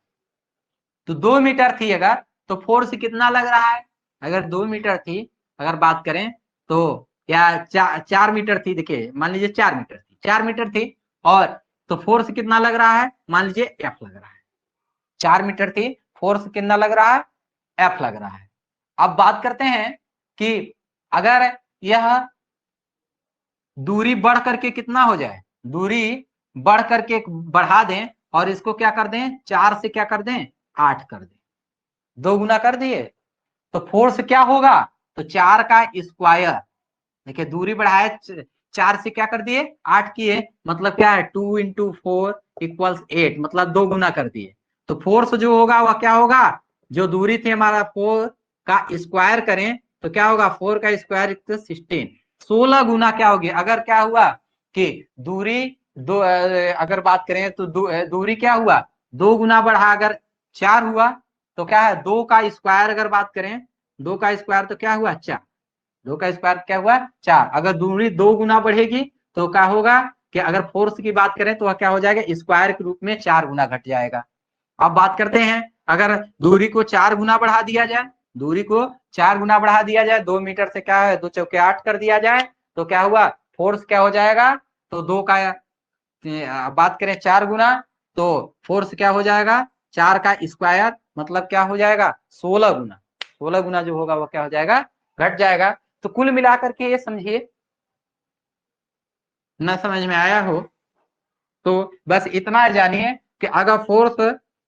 तो 2 मीटर थी अगर, तो फोर्स कितना लग रहा है, अगर 2 मीटर थी अगर बात करें तो या 4 मीटर थी, देखिए मान लीजिए 4 मीटर थी, 4 मीटर थी, और तो फोर्स कितना लग रहा है मान लीजिए F लग रहा है, 4 मीटर थी, फोर्स कितना लग रहा है F लग रहा है। अब बात करते हैं कि अगर यह दूरी बढ़ करके कितना हो जाए, दूरी बढ़ करके बढ़ा दें और इसको क्या कर दें 4 से क्या कर दें 8 कर दें, 2 गुना कर दिए, तो फोर्स क्या होगा, तो 4 का स्क्वायर, देखिए दूरी बढ़ाए 4 से क्या कर दिए 8 किए, मतलब क्या है 2 × 4 = 8, मतलब 2 गुना कर दिए, तो फोर्स जो होगा वह क्या होगा, जो दूरी थी हमारा 4 का स्क्वायर करें तो क्या होगा 4 का स्क्वायर 16, 16 गुना क्या होगी, अगर क्या हुआ कि दूरी दो अगर बात करें तो दूरी क्या हुआ 2 गुना बढ़ा, अगर 4 हुआ तो क्या है 2 का स्क्वायर, अगर बात करें 2 का स्क्वायर तो क्या हुआ 4, 2 का स्क्वायर क्या हुआ 4, अगर दूरी 2 गुना बढ़ेगी तो क्या होगा कि अगर फोर्स की बात करें तो वह क्या हो जाएगा स्क्वायर के रूप में 4 गुना घट जाएगा। अब बात करते हैं अगर दूरी को 4 गुना बढ़ा दिया जाए, दूरी को 4 गुना बढ़ा दिया जाए, 2 मीटर से क्या है 2 चौके 8 कर दिया जाए, तो क्या हुआ फोर्स क्या हो जाएगा, तो 2 का बात करें 4 गुना तो फोर्स क्या हो जाएगा 4 का स्क्वायर, मतलब क्या हो जाएगा 16 गुना, 16 गुना जो होगा वो क्या हो जाएगा घट जाएगा। तो कुल मिलाकर के ये समझिए, ना समझ में आया हो तो बस इतना जानिए कि अगर फोर्स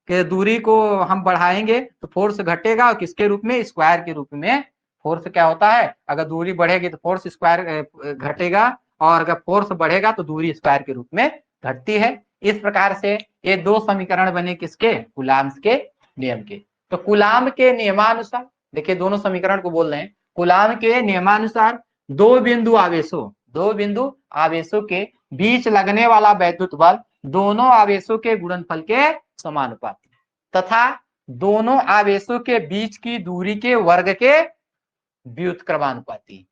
के दूरी को हम बढ़ाएंगे तो फोर्स घटेगा, और किसके रूप में स्क्वायर के रूप में फोर्स क्या होता है, अगर दूरी बढ़ेगी तो फोर्स स्क्वायर घटेगा, और अगर फोर्स बढ़ेगा तो दूरी स्क्वायर के रूप में घटती है। इस प्रकार से ये 2 समीकरण बने किसके कूलाम्ब के नियम के। तो कूलाम्ब के नियमानुसार देखिए दोनों समीकरण को बोल रहे हैं, कूलाम्ब के नियमानुसार 2 बिंदु आवेशों के बीच लगने वाला वैद्युत बल दोनों आवेशों के गुणनफल के समानुपाती तथा दोनों आवेशों के बीच की दूरी के वर्ग के व्युत्क्रमानुपाती,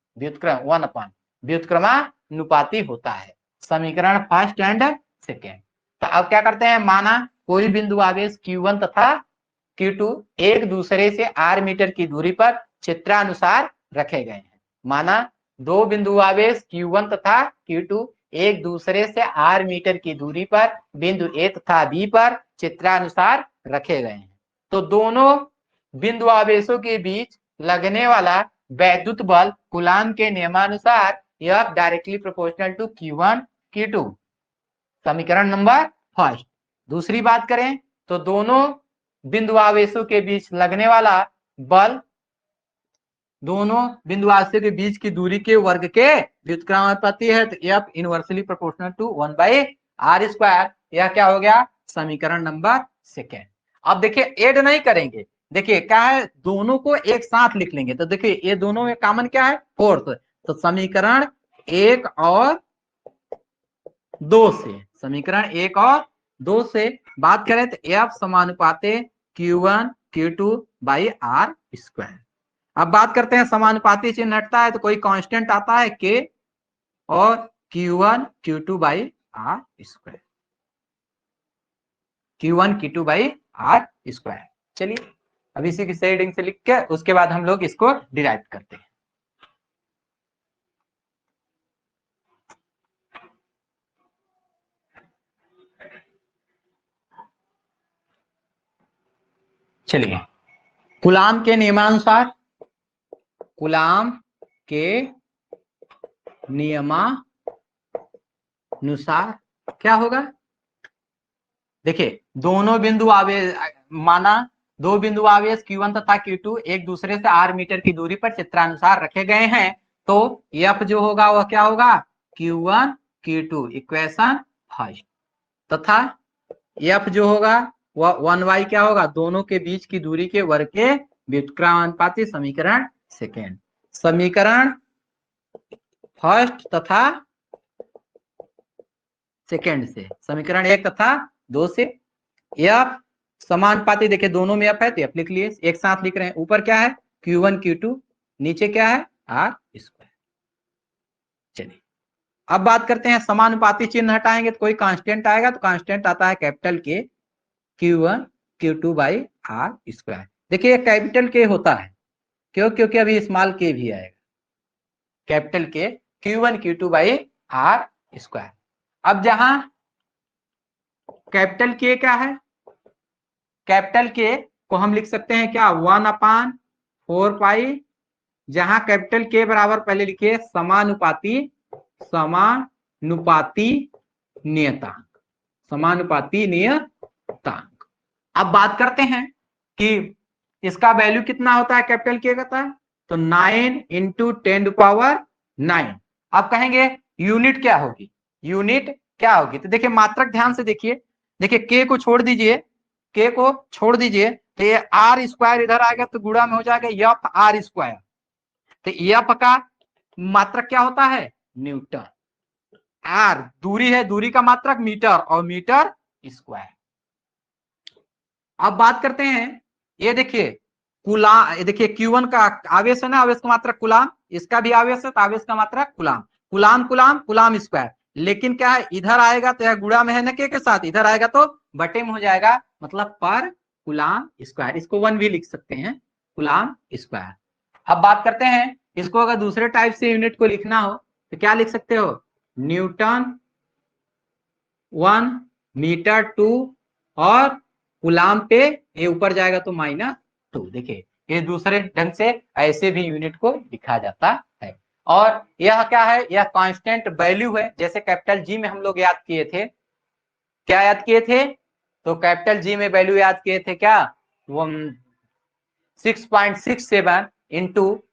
व्युत्क्रमानुपाती होता है। समीकरण फर्स्ट एंड सेकेंड। तो अब क्या करते हैं, माना कोई बिंदु आवेश Q1 तथा Q2 एक दूसरे से r मीटर की दूरी पर चित्रानुसार रखे गए हैं। माना 2 बिंदु आवेश Q1 तथा Q2 एक दूसरे से r मीटर की दूरी पर बिंदु A तथा B पर चित्रानुसार रखे गए हैं। तो दोनों बिंदु आवेशों के बीच लगने वाला वैद्युत बल कूलाम्ब के नियमानुसार यह directly proportional to Q1 Q2, समीकरण नंबर फर्स्ट। दूसरी बात करें तो दोनों बिंदु आवेशों के बीच लगने वाला बल दोनों बिंदु आवेशों के बीच की दूरी के वर्ग के व्युत्क्रमानुपाती है, तो F inversely proportional to 1/r R square, यह क्या हो गया समीकरण नंबर सेकेंड। अब देखिए ऐड नहीं करेंगे, देखिए क्या है दोनों को एक साथ लिख लेंगे, तो देखिए ये दोनों में कॉमन क्या है फोर्थ, तो समीकरण 1 और 2 से, समीकरण 1 और 2 से बात करें तो एफ समानुपाते Q1 Q2 by R square. अब बात करते हैं समानुपाती चिन्ह हटता है तो कोई कांस्टेंट आता है K और Q1 Q2 by R square, Q1 Q2 by R square. चलिए अब इसी की शेडिंग से लिख के उसके बाद हम लोग इसको डिराइव करते हैं। चलिए कूलाम के नियमानुसार, कूलाम के नियमानुसार क्या होगा, देखिए दोनों बिंदु आवेश माना, दो बिंदु आवेश Q1 तथा Q2 एक दूसरे से r मीटर की दूरी पर चित्रानुसार रखे गए हैं, तो F जो होगा वह क्या होगा Q1 Q2 इक्वेशन फर्स्ट, तथा F जो होगा वह 1y क्या होगा दोनों के बीच की दूरी के वर्ग के व्युत्क्रमानुपाती समीकरण सेकेंड। समीकरण फर्स्ट तथा सेकेंड से, समीकरण 1 तथा 2 से F समानुपाती, देखिए दोनों में F है तो F लिख लिए, एक साथ लिख रहे हैं, ऊपर क्या है Q1 Q2, नीचे क्या है R स्क्वायर। चलिए अब बात करते हैं समानुपाती चिन्ह हटाएंगे तो कोई कांस्टेंट आएगा, तो कांस्टेंट आता है capital K Q1 Q2 by R square. देखिए कैपिटल K होता है क्यों, क्योंकि अभी स्मॉल K भी आएगा, capital K Q1 Q2 by R square. अब जहां कैपिटल K क्या है, कैपिटल K को हम लिख सकते हैं क्या 1/4 पाई, जहां कैपिटल K बराबर पहले लिखिए समानुपाती, समानुपाती नियतांक, समानुपाती नियतांक। अब बात करते हैं कि इसका वैल्यू कितना होता है कैपिटल K का, तो 9 × 10⁹। अब कहेंगे यूनिट क्या होगी, यूनिट क्या होगी, तो देखिए मात्रक ध्यान से देखिए, देखिए K को छोड़ दीजिए, K को छोड़ दीजिए तो ये आर स्क्वायर इधर आएगा तो गुणा में हो जाएगा एफ आर स्क्वायर, तो एफ का मात्रक क्या होता है न्यूटन, आर दूरी है, दूरी का मात्रक मीटर और मीटर स्क्वायर। अब बात करते हैं ये देखिए कुलाम, देखिए Q1 का आवेश है ना, आवेश का मात्रक कुलाम, इसका भी आवेश है तो आवेश का मात्रक कुलाम, कुलाम कुलाम कुलाम स्क्वायर, लेकिन क्या है इधर आएगा तो यह गुणा में है ना के साथ, इधर आएगा तो बटे में हो जाएगा, मतलब पर कुलाम स्क्वायर, इसको 1 भी लिख सकते हैं कुलाम स्क्वायर। अब बात करते हैं इसको अगर दूसरे टाइप से यूनिट को लिखना हो तो क्या लिख सकते हो न्यूटन 1 मीटर 2 और कुलाम पे ये ऊपर जाएगा तो -2। देखिए ये दूसरे ढंग से ऐसे भी यूनिट को लिखा जाता है। और यह क्या है, यह कांस्टेंट वैल्यू है, जैसे कैपिटल G में हम लोग याद किए थे, क्या याद किए थे, तो कैपिटल G में वैल्यू याद किए थे क्या 6.67 इंटू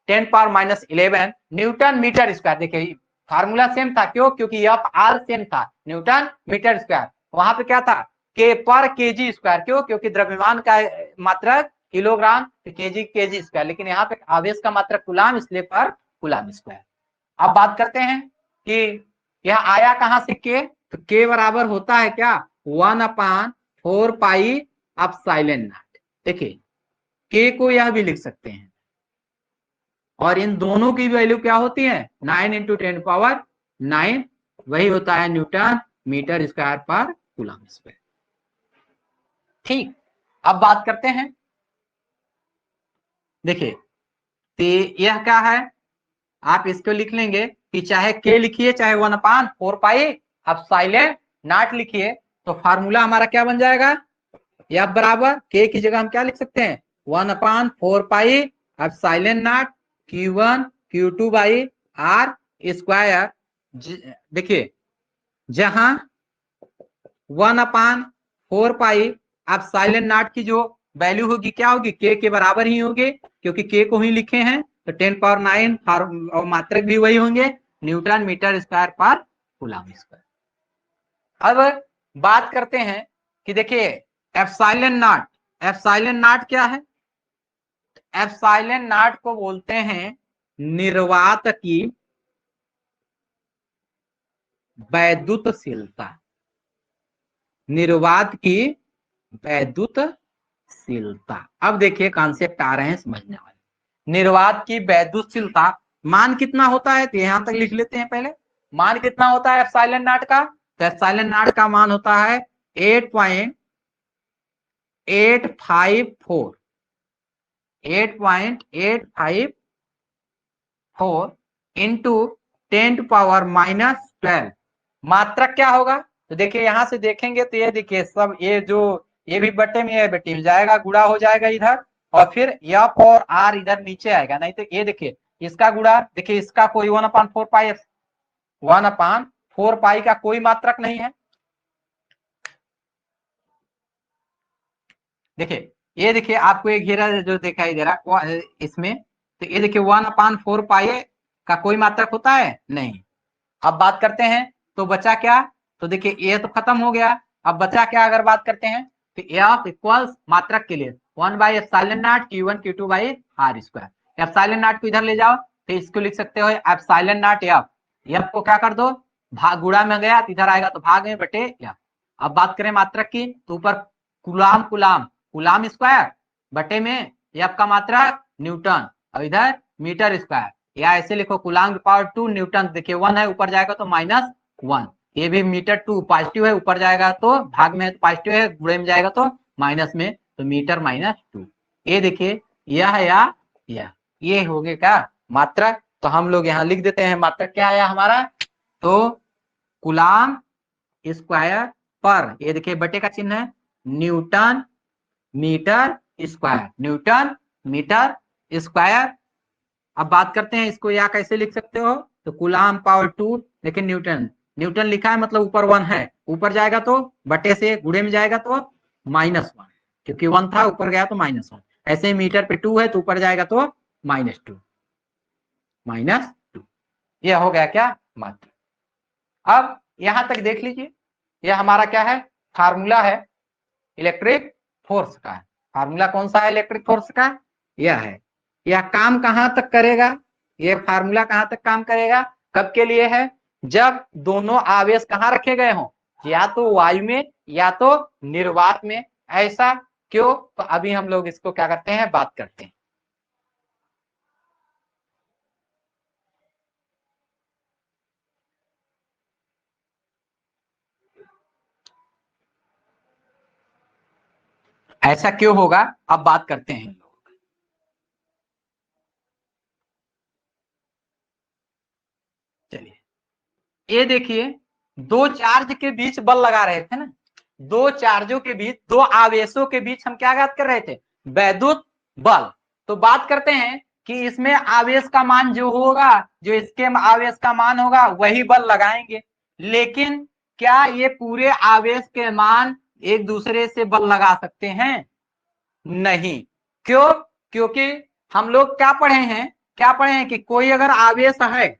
10⁻11 न्यूटन मीटर स्क्वायर। देखिए फार्मूला सेम था, क्यों, क्योंकि एफ आर सेम था, न्यूटन मीटर स्क्वायर, वहां पे क्या था के पर केजी स्क्वायर, क्यों, क्योंकि द्रव्यमान का मात्रक किलोग्राम केजी केजी स्क्वायर, लेकिन यहाँ पे आवेश का मात्रक कुलाम, इसलिए पर कुलाम स्क्वायर। अब बात करते हैं कि यह आया कहां से के, तो के बराबर होता है क्या 1/4 पाई एप्सिलॉन नॉट। देखिए के को यह भी लिख सकते हैं, और इन दोनों की वैल्यू क्या होती है 9 × 10⁹, वही होता है न्यूटन मीटर स्क्वायर पर कूलम स्क्वायर। ठीक, अब बात करते हैं, देखिए तो यह क्या है, आप इसको लिख लेंगे कि चाहे के लिखिए चाहे 1/4 पाई एप्सिलॉन नॉट लिखिए, तो फार्मूला हमारा क्या बन जाएगा, एफ बराबर के की जगह हम क्या लिख सकते हैं 1/4 pi epsilon naught Q1 Q2 by R square. देखिए जहां 1/4 पाई एप्सिलॉन नॉट की जो वैल्यू होगी क्या होगी के बराबर ही होगी, क्योंकि के को ही लिखे हैं, तो 10⁹ और मात्रक भी वही होंगे न्यूटन मीटर स्क्वायर पर कूलम स्क्वायर। अब बात करते हैं कि देखिए एप्सिलॉन नॉट क्या है? एप्सिलॉन नॉट को बोलते हैं निर्वात की वैद्युतशीलता। निर्वात की वैद्युतशीलता। अब देखिए कॉन्सेप्ट आ रहे हैं समझने वाले। निर्वात की वैद्युतशीलता मान कितना होता है, तो यहां तक लिख लेते हैं पहले। मान कितना होता है एप्सिलॉन नॉट का? तो एप्सिलॉन नॉट का मान होता है 8.854 इंटू 10⁻⁻12। मात्रक क्या होगा? तो देखिए यहां से देखेंगे तो ये देखिए सब ये भी बट्टे में ये बट्टे में जाएगा, गुणा हो जाएगा इधर, और फिर एफ और आर इधर नीचे आएगा। नहीं तो ये देखिए इसका गुणा, देखिए इसका कोई 1/4 पाई, 1/4 पाई का कोई मात्रक नहीं है। देखिए ये देखिए आपको एक घेरा जो दिखाई दे रहा है इसमें, तो ये देखिए 1/4 पाई का कोई मात्रक होता है नहीं। अब बात करते हैं तो बचा क्या? तो देखिए ये तो खत्म हो गया। अब बचा क्या अगर बात करते हैं तो एफ इक्वल्स मात्रक के लिए 1/एप्सिलॉन naught Q1 Q2 by R square. Epsilon naught को इधर ले जाओ तो इसको लिख सकते हो एप्सिलॉन नॉट एफ। एफ को क्या कर दो, भाग गुणा में गया तो इधर आएगा तो भाग में बटे एफ। अब बात करें मात्रक की तो ऊपर कुलाम कुलाम कुलाम स्क्वायर बटे में एफ का मात्रक न्यूटन, और इधर मीटर स्क्वायर, या ऐसे लिखो कुलाम की पावर 2 न्यूटन। देखिए 1 है ऊपर जाएगा तो -1, ये भी मीटर 2 पॉजिटिव है ऊपर जाएगा तो भाग में है तो पॉजिटिव है, गुणे में जाएगा तो माइनस में, तो मीटर -2। ये देखिए यह या ये हो गए क्या मात्रक। तो हम लोग यहाँ लिख देते हैं मात्रक क्या आया हमारा, तो कुलाम स्क्वायर पर, ये देखिए बटे का चिन्ह है, newton metre square, newton metre square. अब बात करते हैं इसको या कैसे लिख सकते हो, तो कुलाम पावर 2, लेकिन न्यूटन न्यूटन लिखा है मतलब ऊपर 1 है, ऊपर जाएगा तो बटे से गुणे में जाएगा तो -1, क्योंकि 1 था ऊपर गया तो -1। ऐसे ही मीटर पे 2 है तो ऊपर जाएगा तो -2, ये हो गया क्या मात्र। अब यहां तक देख लीजिए, यह हमारा क्या है, फार्मूला है इलेक्ट्रिक फोर्स का। फार्मूला कौन सा है इलेक्ट्रिक फोर्स का? यह है। यह काम कहां तक करेगा, यह फार्मूला कहां तक काम करेगा, कब के लिए है? जब दोनों आवेश कहां रखे गए हों, या तो वायु में या तो निर्वात में। ऐसा क्यों? तो अभी हम लोग इसको क्या करते हैं, बात करते हैं। ऐसा क्यों होगा अब बात करते हैं। चलिए ये देखिए, दो चार्ज के बीच बल लगा रहे थे ना, दो चार्जों के बीच, दो आवेशों के बीच हम क्या बात कर रहे थे, वैद्युत बल। तो बात करते हैं कि इसमें आवेश का मान जो होगा, जो इसके आवेश का मान होगा वही बल लगाएंगे। लेकिन क्या ये पूरे आवेश के मान एक दूसरे से बल लगा सकते हैं? नहीं। क्यों? क्योंकि हम लोग क्या पढ़े हैं कि कोई अगर आवेश है,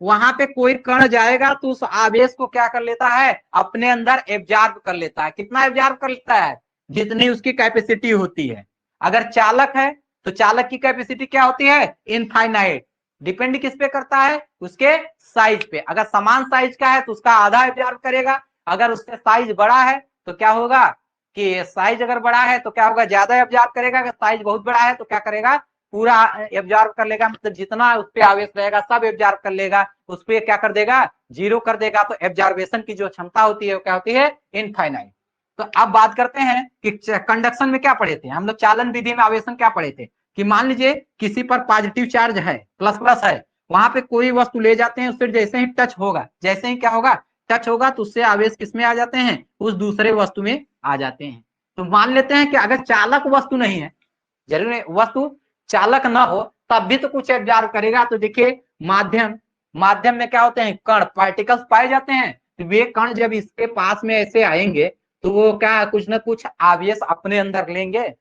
वहां पे कोई कण जाएगा तो उस आवेश को क्या कर लेता है, अपने अंदर एब्जॉर्ब कर लेता है। कितना एब्जॉर्ब कर लेता है? जितनी उसकी कैपेसिटी होती है। अगर चालक है तो चालक की कैपेसिटी क्या होती है, इनफाइनाइट। डिपेंड किस पे करता है, उसके साइज पे। अगर समान साइज का है तो उसका आधा एब्जॉर्ब करेगा, अगर उसका साइज बड़ा है तो क्या होगा कि साइज अगर बड़ा है तो क्या होगा, ज्यादा एब्जॉर्ब करेगा। अगर साइज बहुत बड़ा है तो क्या करेगा, पूरा एब्जॉर्ब कर लेगा, मतलब जितना उस पर आवेश रहेगा सब एब्जॉर्ब कर लेगा, उस पर क्या कर देगा, जीरो कर देगा। तो एब्जॉर्बेशन की जो क्षमता होती है वो क्या होती है, इनफाइनाइट। तो अब बात करते हैं कि कंडक्शन में क्या पढ़े थे हम लोग, चालन विधि में आवेशन क्या पढ़े थे, कि मान लीजिए किसी पर पॉजिटिव चार्ज है, प्लस प्लस है, वहां पे कोई वस्तु ले जाते हैं, उससे जैसे ही टच होगा, जैसे ही क्या होगा, टच होगा तो उससे आवेश किसमें आ जाते हैं, उस दूसरे वस्तु में आ जाते हैं। तो मान लेते हैं कि अगर चालक वस्तु नहीं है, जरूरी वस्तु चालक ना हो तब भी तो कुछ एब्जॉर्ब करेगा। तो देखिए माध्यम, माध्यम में क्या होते हैं, कण पार्टिकल्स पाए जाते हैं। तो वे कण जब इसके पास में ऐसे आएंगे तो वो क्या कुछ ना कुछ आवेश अपने अंदर लेंगे।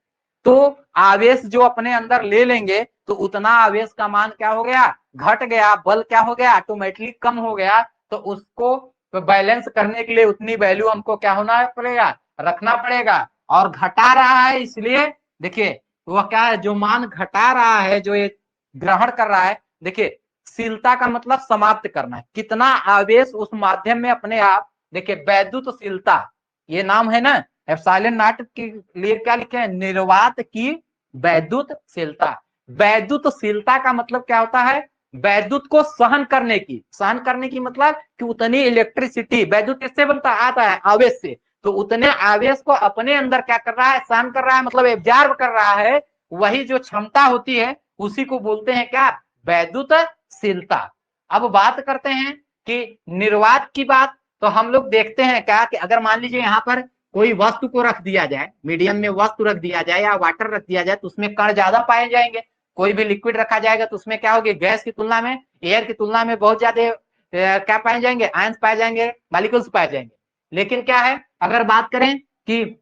तो आवेश जो अपने अंदर ले लेंगे तो उतना आवेश का मान क्या हो गया, घट गया, बल क्या हो गया, ऑटोमेटिकली कम हो गया। तो उसको तो बैलेंस करने के लिए उतनी वैल्यू हमको क्या होना पड़ेगा, रखना पड़ेगा। और घटा रहा है इसलिए देखिए वह क्या है, जो मान घटा रहा है, जो ये ग्रहण कर रहा है, देखिए शीलता का मतलब समाप्त करना है, कितना आवेश उस माध्यम में अपने आप, देखिए वैद्युतशीलता ये नाम है ना, एप्सिलॉन नॉट के लिए क्या लिखे हैं, निर्वात की वैद्युतशीलता। वैद्युतशीलता का मतलब क्या होता है, वैद्युत को सहन करने की मतलब कि उतनी इलेक्ट्रिसिटी, वैद्युत किससे बनता आता है, आवेश से, तो उतने आवेश को अपने अंदर क्या कर रहा है, सहन कर रहा है, मतलब एब्जॉर्ब कर रहा है, वही जो क्षमता होती है उसी को बोलते हैं क्या, वैद्युतशीलता। अब बात करते हैं कि निर्वात की बात, तो हम लोग देखते हैं क्या कि अगर मान लीजिए यहाँ पर कोई वस्तु को रख दिया जाए, मीडियम में वस्तु रख दिया जाए या वाटर रख दिया जाए, तो उसमें कण ज्यादा पाए जाएंगे। कोई भी लिक्विड रखा जाएगा तो उसमें क्या होगी, गैस की तुलना में, एयर की तुलना में बहुत ज्यादा क्या पाए जाएंगे, आयंस पाए जाएंगे, मॉलिक्यूल्स पाए जाएंगे। लेकिन क्या है, अगर बात करें कि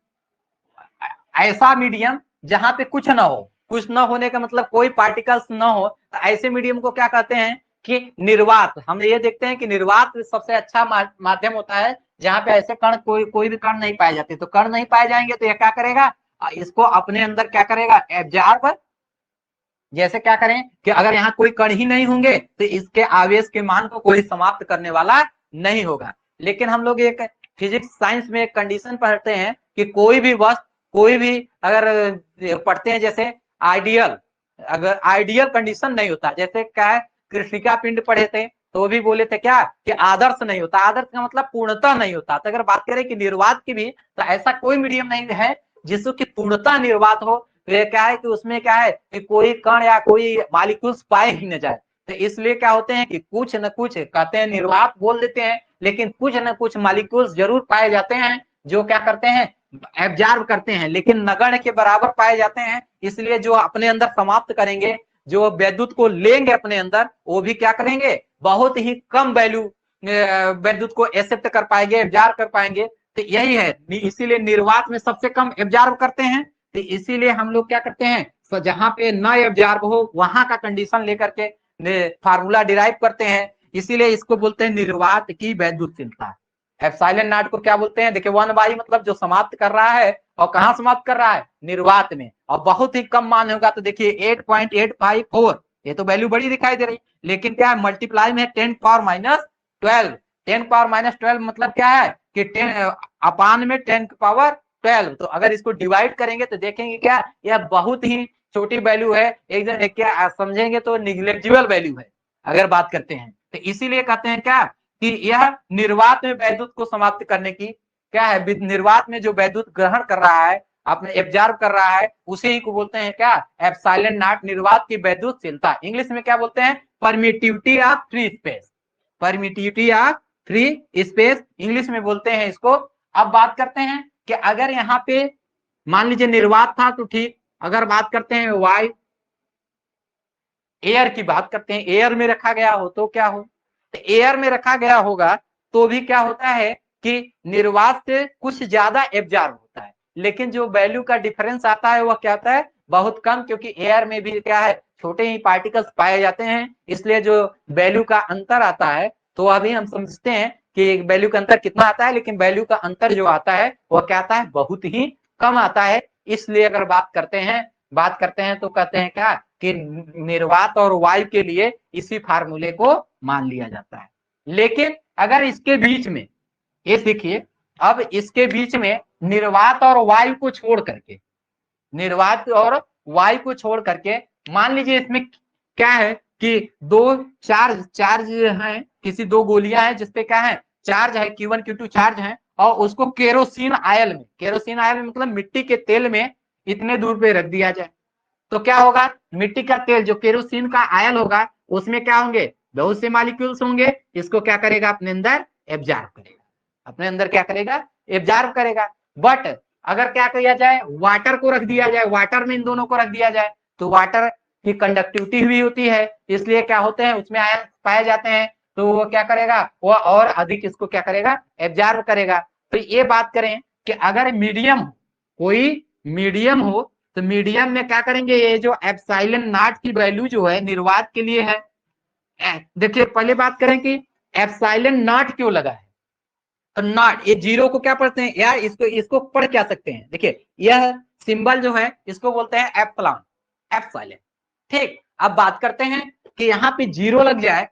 ऐसा मीडियम जहां पे कुछ ना हो, कुछ ना होने का मतलब कोई पार्टिकल्स ना हो, तो ऐसे मीडियम को क्या कहते हैं कि निर्वात। हम ये देखते हैं कि निर्वात सबसे अच्छा माध्यम होता है जहां पे ऐसे कण कोई भी कण नहीं पाए जाते। तो कण नहीं पाए जाएंगे तो ये क्या करेगा, इसको अपने अंदर क्या करेगा, एब्जॉर्ब। जैसे क्या करें कि अगर यहाँ कोई कण ही नहीं होंगे तो इसके आवेश के मान को कोई समाप्त करने वाला नहीं होगा। लेकिन हम लोग एक फिजिक्स साइंस में एक कंडीशन पढ़ते हैं कि कोई भी वस्तु, कोई भी अगर पढ़ते हैं, जैसे आइडियल, अगर आइडियल कंडीशन नहीं होता, जैसे क्या है कृष्णिका पिंड पढ़े थे तो वो भी बोले थे क्या कि आदर्श नहीं होता, आदर्श का मतलब पूर्णता नहीं होता। तो अगर बात करें कि निर्वात की भी, तो ऐसा कोई मीडियम नहीं है जिसकी पूर्णता निर्वात हो। तो ये क्या है कि उसमें क्या है कि कोई कण या कोई मॉलिक्यूल्स पाए ही न जाए। तो इसलिए क्या होते हैं कि कुछ न कुछ कहते हैं, निर्वात बोल देते हैं, लेकिन कुछ न कुछ मॉलिक्यूल्स जरूर पाए जाते हैं जो क्या करते हैं, एब्जॉर्ब करते हैं, लेकिन नगण्य के बराबर पाए जाते हैं। इसलिए जो अपने अंदर समाप्त करेंगे, जो विद्युत को लेंगे अपने अंदर, वो भी क्या करेंगे, बहुत ही कम वैल्यू विद्युत को एक्सेप्ट कर पाएंगे, एब्जॉर्ब कर पाएंगे। तो यही है, इसीलिए निर्वात में सबसे कम एब्जॉर्ब करते हैं। तो इसीलिए हम लोग क्या करते हैं, तो जहां पे न एब्जॉर्ब हो वहां का कंडीशन लेकर के फार्मूला डिराइव करते हैं। इसीलिए इसको बोलते हैं निर्वात की वैद्युतशीलता। एप्सिलॉन नॉट को क्या बोलते हैं, देखिए 1/, मतलब जो समाप्त कर रहा है, और कहां समाप्त कर रहा है, निर्वात में, और बहुत ही कम मान होगा। तो देखिए 8.854, ये तो वैल्यू बड़ी दिखाई दे रही, लेकिन क्या है मल्टीप्लाई में 10⁻12। 10⁻12 मतलब क्या है कि 10 अपान में 10⁻12। तो अगर इसको डिवाइड करेंगे तो देखेंगे क्या, यह बहुत ही छोटी वैल्यू है, एकदम क्या समझेंगे तो निग्लेक्जिबल वैल्यू है अगर बात करते हैं। तो इसीलिए कहते हैं क्या कि यह निर्वात में वैद्युत को समाप्त करने की क्या है, निर्वात में जो वैद्युत ग्रहण कर रहा है, अपने एब्जॉर्ब कर रहा है, उसे ही को बोलते हैं क्या, एप्सिलॉन नॉट, निर्वात की वैद्युतशीलता। इंग्लिश में क्या बोलते हैं, permittivity of free space, permittivity of free space English में बोलते हैं इसको। अब बात करते हैं कि अगर यहाँ पे मान लीजिए निर्वात था तो ठीक, अगर बात करते हैं वायु, एयर की बात करते हैं, एयर में रखा गया हो तो क्या हो, तो एयर में रखा गया होगा तो भी क्या होता है कि निर्वात से कुछ ज्यादा एब्जॉर्ब होता है, लेकिन जो वैल्यू का डिफरेंस आता है वह क्या आता है, बहुत कम, क्योंकि एयर में भी क्या है छोटे ही पार्टिकल्स पाए जाते हैं। इसलिए जो वैल्यू का अंतर आता है, तो अभी हम समझते हैं कि वैल्यू का अंतर कितना आता है, लेकिन वैल्यू का अंतर जो आता है वह क्या आता है, बहुत ही कम आता है। इसलिए अगर बात करते हैं तो कहते हैं क्या कि निर्वात और वायु के लिए इसी फार्मूले को मान लिया जाता है। लेकिन अगर इसके बीच में, ये देखिए, अब इसके बीच में निर्वात और वायु को छोड़ करके, निर्वात और वायु को छोड़ करके मान लीजिए इसमें क्या है कि दो चार्ज हैं, किसी दो गोलियां हैं जिसपे क्या है, चार्ज है, Q1 Q2 चार्ज है, और उसको केरोसिन आयल में मतलब मिट्टी के तेल में इतने दूर पे रख दिया जाए, तो क्या होगा, मिट्टी का तेल जो केरोसिन का आयल होगा उसमें क्या होंगे, बहुत से मॉलिक्यूल्स होंगे, इसको क्या करेगा, अपने अंदर एब्जॉर्ब करेगा, अपने अंदर क्या करेगा, एब्जॉर्ब करेगा। बट अगर क्या किया जाए, वाटर को रख दिया जाए, वाटर में इन दोनों को रख दिया जाए, तो वाटर की कंडक्टिविटी भी होती है, इसलिए क्या होते हैं, उसमें आयन पाए जाते हैं, तो वो क्या करेगा, वो और अधिक इसको क्या करेगा, एब्जॉर्ब करेगा। तो ये बात करें कि अगर मीडियम, कोई मीडियम हो, तो मीडियम में क्या करेंगे, ये जो एप्सिलॉन नॉट की वैल्यू जो है निर्वात के लिए है, देखिए पहले बात करें कि एप्सिलॉन नॉट क्यों लगा है, तो नॉट, ये जीरो को क्या पढ़ते हैं यार, इसको पढ़ क्या सकते हैं, देखिए यह सिंबल जो है इसको बोलते हैं एप्सिलॉन, एप्सिलॉन। ठीक, अब बात करते हैं कि यहाँ पे जीरो लग जाए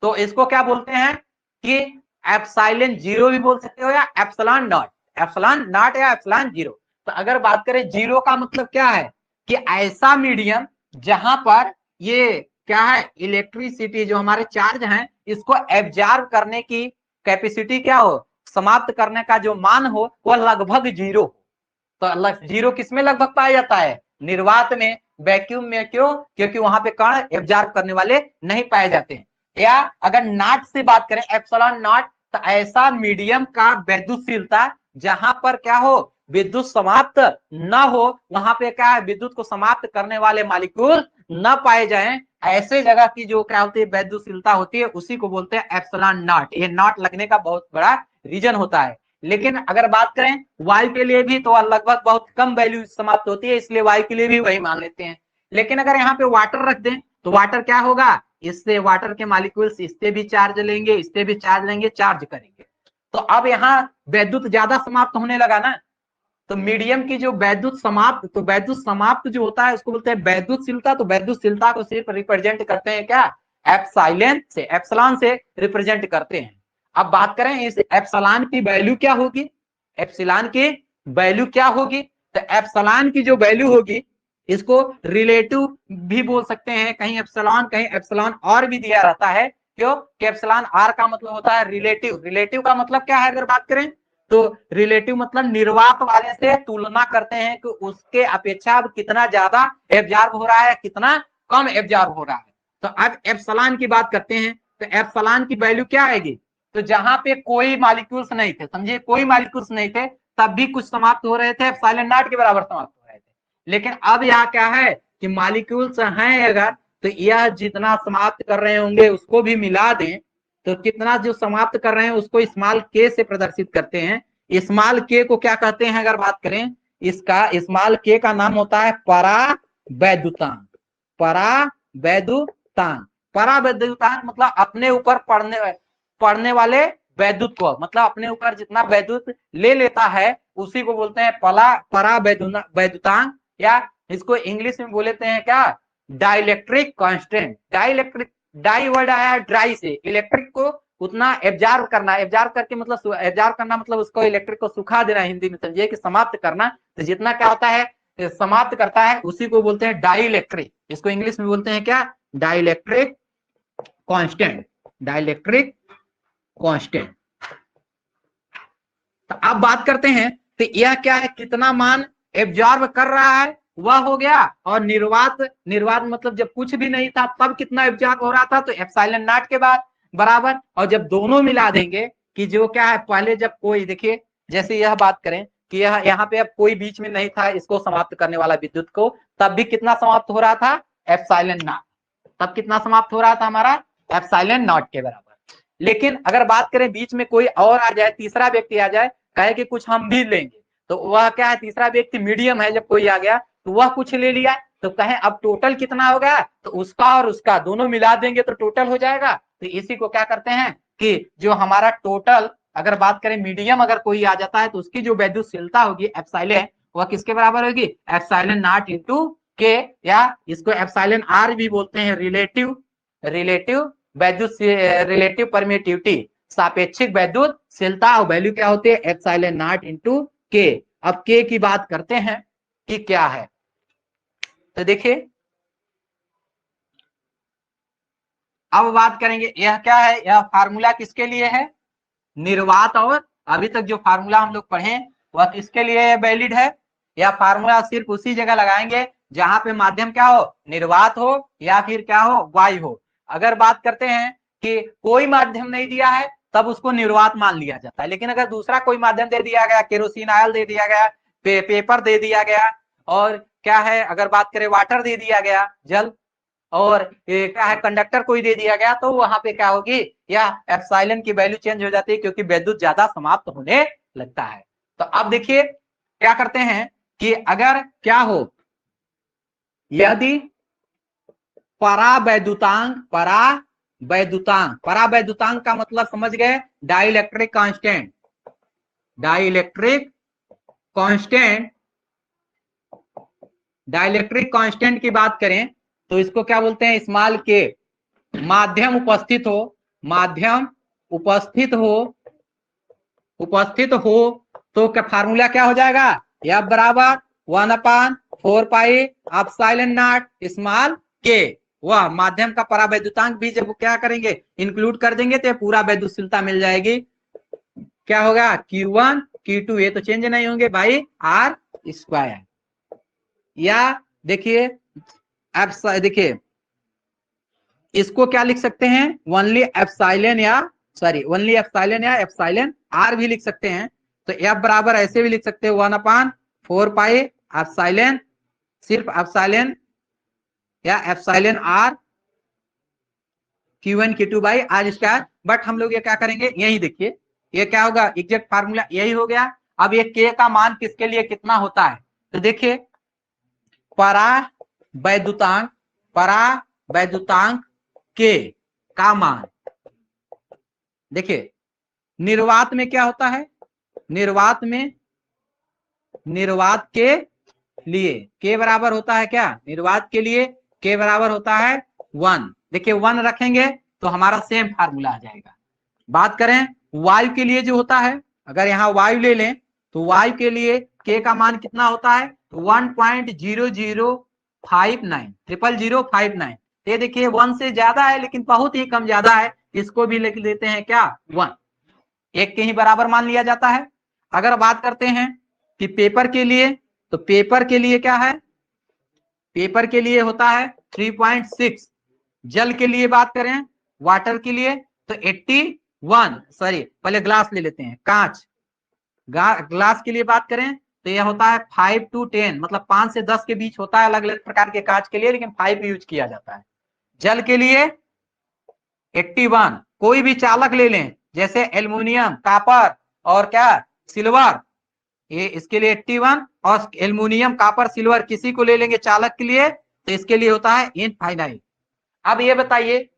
तो इसको क्या बोलते हैं कि एप्सिलॉन जीरो भी बोल सकते हो या एप्सिलॉन नॉट, एप्सिलॉन नॉट या एप्सिलॉन जीरो। तो अगर बात करें जीरो का मतलब क्या है कि ऐसा मीडियम जहां पर ये क्या है, इलेक्ट्रिसिटी जो हमारे चार्ज हैं इसको एब्जॉर्ब करने की कैपेसिटी क्या हो, समाप्त करने का जो मान हो वह लगभग जीरो। तो जीरो किसमें लगभग पाया जाता है, निर्वात में, वैक्यूम में। क्यों, क्योंकि वहां पे कण एब्जॉर्ब करने वाले नहीं पाए जाते हैं। या अगर नॉट से बात करें, एप्सिलॉन नॉट, तो ऐसा मीडियम का विद्युतशीलता जहां पर क्या हो, विद्युत समाप्त न हो, वहां पे क्या है, विद्युत को समाप्त करने वाले मॉलिक्यूल न पाए जाएं, ऐसे जगह की जो क्या होती है, विद्युतशीलता होती है, उसी को बोलते हैं एप्सिलॉन नॉट। ये नॉट लगने का बहुत बड़ा रीजन होता है। लेकिन अगर बात करें वायु के लिए भी तो लगभग बहुत कम वैल्यू समाप्त होती है, इसलिए वायु के लिए भी वही मान लेते हैं। लेकिन अगर यहाँ पे वाटर रख दें तो वाटर क्या होगा, इससे वाटर के मॉलिक्यूल्स इससे भी चार्ज लेंगे, इससे भी चार्ज लेंगे, चार्ज करेंगे। तो अब यहाँ विद्युत ज्यादा समाप्त होने लगा ना, तो मीडियम की जो वैद्युत समाप्त, तो वैद्युत समाप्त जो होता है उसको बोलते हैं वैद्युतशीलता। तो वैद्युतशीलता को सिर्फ रिप्रेजेंट करते हैं क्या, एप्सिलॉन से, एप्सिलॉन से रिप्रेजेंट करते हैं। अब बात करें इस एप्सिलॉन की वैल्यू क्या होगी, एप्सिलॉन की वैल्यू क्या होगी, तो एप्सिलॉन की जो वैल्यू होगी इसको रिलेटिव भी बोल सकते हैं, कहीं एप्सिलॉन और भी दिया रहता है। क्यों, कि एप्सिलॉन आर का मतलब होता है रिलेटिव। रिलेटिव का मतलब क्या है, अगर बात करें तो रिलेटिव मतलब निर्वात वाले से तुलना करते हैं कि उसके अपेक्षा अब कितना ज्यादा एब्जॉर्ब हो रहा है, कितना कम एब्जॉर्ब हो रहा है। तो अब एप्सिलॉन की बात करते हैं, तो एप्सिलॉन की वैल्यू क्या आएगी, तो जहां पे कोई मॉलिक्यूल्स नहीं थे, समझिए कोई मॉलिक्यूल्स नहीं थे, तब भी कुछ समाप्त हो रहे थे, एप्सिलॉन नॉट के बराबर समाप्त हो रहे थे। लेकिन अब यहाँ क्या है कि मॉलिक्यूल्स हैं अगर, तो यह जितना समाप्त कर रहे होंगे उसको भी मिला दें तो कितना जो समाप्त कर रहे हैं उसको स्मॉल के से प्रदर्शित करते हैं। स्मॉल के को क्या कहते हैं, अगर बात करें इसका, स्मॉल के का नाम होता है परावैद्युतांक। परावैद्युतांक, परावैद्युतांक मतलब अपने ऊपर पड़ने वाले वैद्युत को, मतलब अपने ऊपर जितना वैद्युत ले लेता है उसी को बोलते हैं परावैद्युतांक, या इसको इंग्लिश में बोलते हैं क्या, dielectric constant. Dielectric, die word आया ड्राई से, इलेक्ट्रिक को उतना एब्जॉर्ब करना, एब्जॉर्ब करके मतलब एब्जॉर्ब करना मतलब उसको इलेक्ट्रिक को सुखा देना, हिंदी में समझिए कि समाप्त करना। तो जितना क्या होता है समाप्त करता है उसी को बोलते हैं डाइलेक्ट्रिक। इसको इंग्लिश में बोलते हैं क्या, डाइलेक्ट्रिक कांस्टेंट, डाइलेक्ट्रिक कांस्टेंट। तो अब बात करते हैं तो यह क्या है, कितना मान एब्जॉर्ब कर रहा है वह हो गया, और निर्वात, निर्वात मतलब जब कुछ भी नहीं था तब कितना एब्जॉर्ब हो रहा था, तो एप्सिलॉन नॉट के बाद बराबर। और जब दोनों मिला देंगे कि जो क्या है, पहले जब कोई, देखिए जैसे यह बात करें कि यह यहाँ पे अब कोई बीच में नहीं था इसको समाप्त करने वाला विद्युत को, तब भी कितना समाप्त हो रहा था, एप्सिलॉन नॉट, तब कितना समाप्त हो रहा था हमारा, एप्सिलॉन नॉट के बराबर। लेकिन अगर बात करें बीच में कोई और आ जाए, तीसरा व्यक्ति आ जाए, कहे कि कुछ हम भी लेंगे, तो वह क्या है, तीसरा व्यक्ति मीडियम है, जब कोई आ गया तो वह कुछ ले लिया, तो कहें अब टोटल कितना हो गया, तो उसका और उसका दोनों मिला देंगे तो टोटल हो जाएगा। तो इसी को क्या करते हैं कि जो हमारा टोटल, अगर बात करें मीडियम अगर कोई आ जाता है तो उसकी जो वैद्युतशीलता होगी एप्सिलॉन, वह किसके बराबर होगी, एप्सिलॉन नॉट इनटू के, या इसको एप्सिलॉन आर भी बोलते हैं, रिलेटिव, रिलेटिव वैद्युत, रिलेटिव परमिटिविटी, सापेक्षिक वैद्युतशीलता, वैल्यू क्या होती है, एप्सिलॉन नॉट इनटू के। अब के की बात करते हैं कि क्या है, तो देखिए अब बात करेंगे यह क्या है, यह फार्मूला किसके लिए है, निर्वात, और अभी तक जो फार्मूला हम लोग पढ़े वह किसके लिए वैलिड है, या फार्मूला सिर्फ उसी जगह लगाएंगे जहां पे माध्यम क्या हो, निर्वात हो या फिर क्या हो, वायु हो। अगर बात करते हैं कि कोई माध्यम नहीं दिया है तब उसको निर्वात मान लिया जाता है, लेकिन अगर दूसरा कोई माध्यम दे दिया गया, केरोसिन ऑयल दे दिया गया, पेपर दे दिया गया, और क्या है अगर बात करें वाटर दे दिया गया, जल, और क्या है कंडक्टर कोई दे दिया गया, तो वहां पे क्या होगी, या एप्सिलॉन की वैल्यू चेंज हो जाती है क्योंकि विद्युत ज्यादा समाप्त होने लगता है। तो अब देखिए क्या करते हैं कि अगर क्या हो, यदि परावैद्युतांक, परावैद्युतांक वैद्युतांक। परावैद्युतांक का मतलब समझ गए, dielectric constant. Dielectric constant, dielectric constant की बात करें तो इसको क्या बोलते हैं, स्मॉल के। माध्यम उपस्थित हो, माध्यम उपस्थित हो तो क्या फार्मूला क्या हो जाएगा, F बराबर 1/4 पाई एप्सिलॉन नॉट स्मॉल के। वह माध्यम का परावैद्युतांक भी जब क्या करेंगे, इंक्लूड कर देंगे तो पूरा वैद्युतशीलता मिल जाएगी। क्या होगा, Q1 Q2 ये तो चेंज नहीं होंगे बाई R स्क्वायर। या देखिए देखिए इसको क्या लिख सकते हैं, ओनली एप्सिलॉन या एप्सिलॉन R भी लिख सकते हैं। तो F बराबर ऐसे भी लिख सकते हैं 1/4 पाई एप्सिलॉन, सिर्फ एप्सिलॉन या epsilon R Q1 Q2 by R square. But हम लोग ये क्या करेंगे, यही देखिए ये क्या होगा, एग्जैक्ट फार्मूला यही हो गया। अब ये K का मान किसके लिए कितना होता है, तो देखिए परावैद्युतांक K का मान, देखिए निर्वात में क्या होता है, निर्वात के लिए K बराबर होता है क्या, निर्वात के लिए K बराबर होता है 1। देखिए 1 रखेंगे तो हमारा सेम फार्मूला आ जाएगा। बात करें वायु के लिए जो होता है, अगर यहाँ वायु ले लें तो वायु के लिए K का मान कितना होता है, 1.0059 ये देखिए 1 से ज्यादा है लेकिन बहुत ही कम ज्यादा है, इसको भी लिख देते हैं क्या 1, एक के ही बराबर मान लिया जाता है। अगर बात करते हैं कि पेपर के लिए, तो पेपर के लिए क्या है, पेपर के लिए होता है 3.6। जल के लिए बात करें, वाटर के लिए तो 81, सॉरी पहले ग्लास ले लेते हैं, कांच ग्लास के लिए बात करें तो यह होता है 5 to 10, मतलब 5 से 10 के बीच होता है अलग अलग प्रकार के कांच के लिए, लेकिन 5 यूज किया जाता है। जल के लिए 81, कोई भी चालक ले लें जैसे एल्युमिनियम, कॉपर और क्या सिल्वर, ये इसके लिए 81, और एल्युमिनियम, कॉपर, सिल्वर किसी को ले लेंगे चालक के लिए तो इसके लिए होता है इनफाइनाइट। अब ये बताइए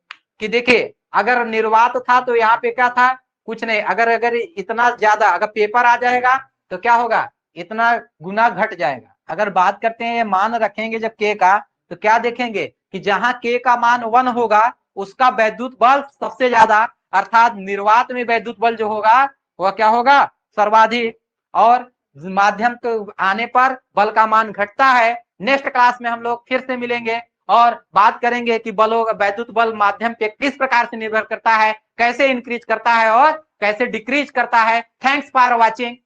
कि देखिए अगर निर्वात था तो यहाँ पे क्या था, कुछ नहीं, अगर इतना ज्यादा अगर पेपर आ जाएगा तो क्या होगा, इतना गुना घट जाएगा। अगर बात करते हैं ये मान रखेंगे जब K का, तो क्या देखेंगे कि जहां K का मान 1 होगा उसका वैद्युत बल सबसे ज्यादा, अर्थात निर्वात में वैद्युत बल जो होगा वह क्या होगा, सर्वाधिक, और माध्यम को आने पर बल का मान घटता है। नेक्स्ट क्लास में हम लोग फिर से मिलेंगे और बात करेंगे कि बलों का वैद्युत बल माध्यम पे किस प्रकार से निर्भर करता है, कैसे इंक्रीज करता है और कैसे डिक्रीज करता है। Thanks for watching.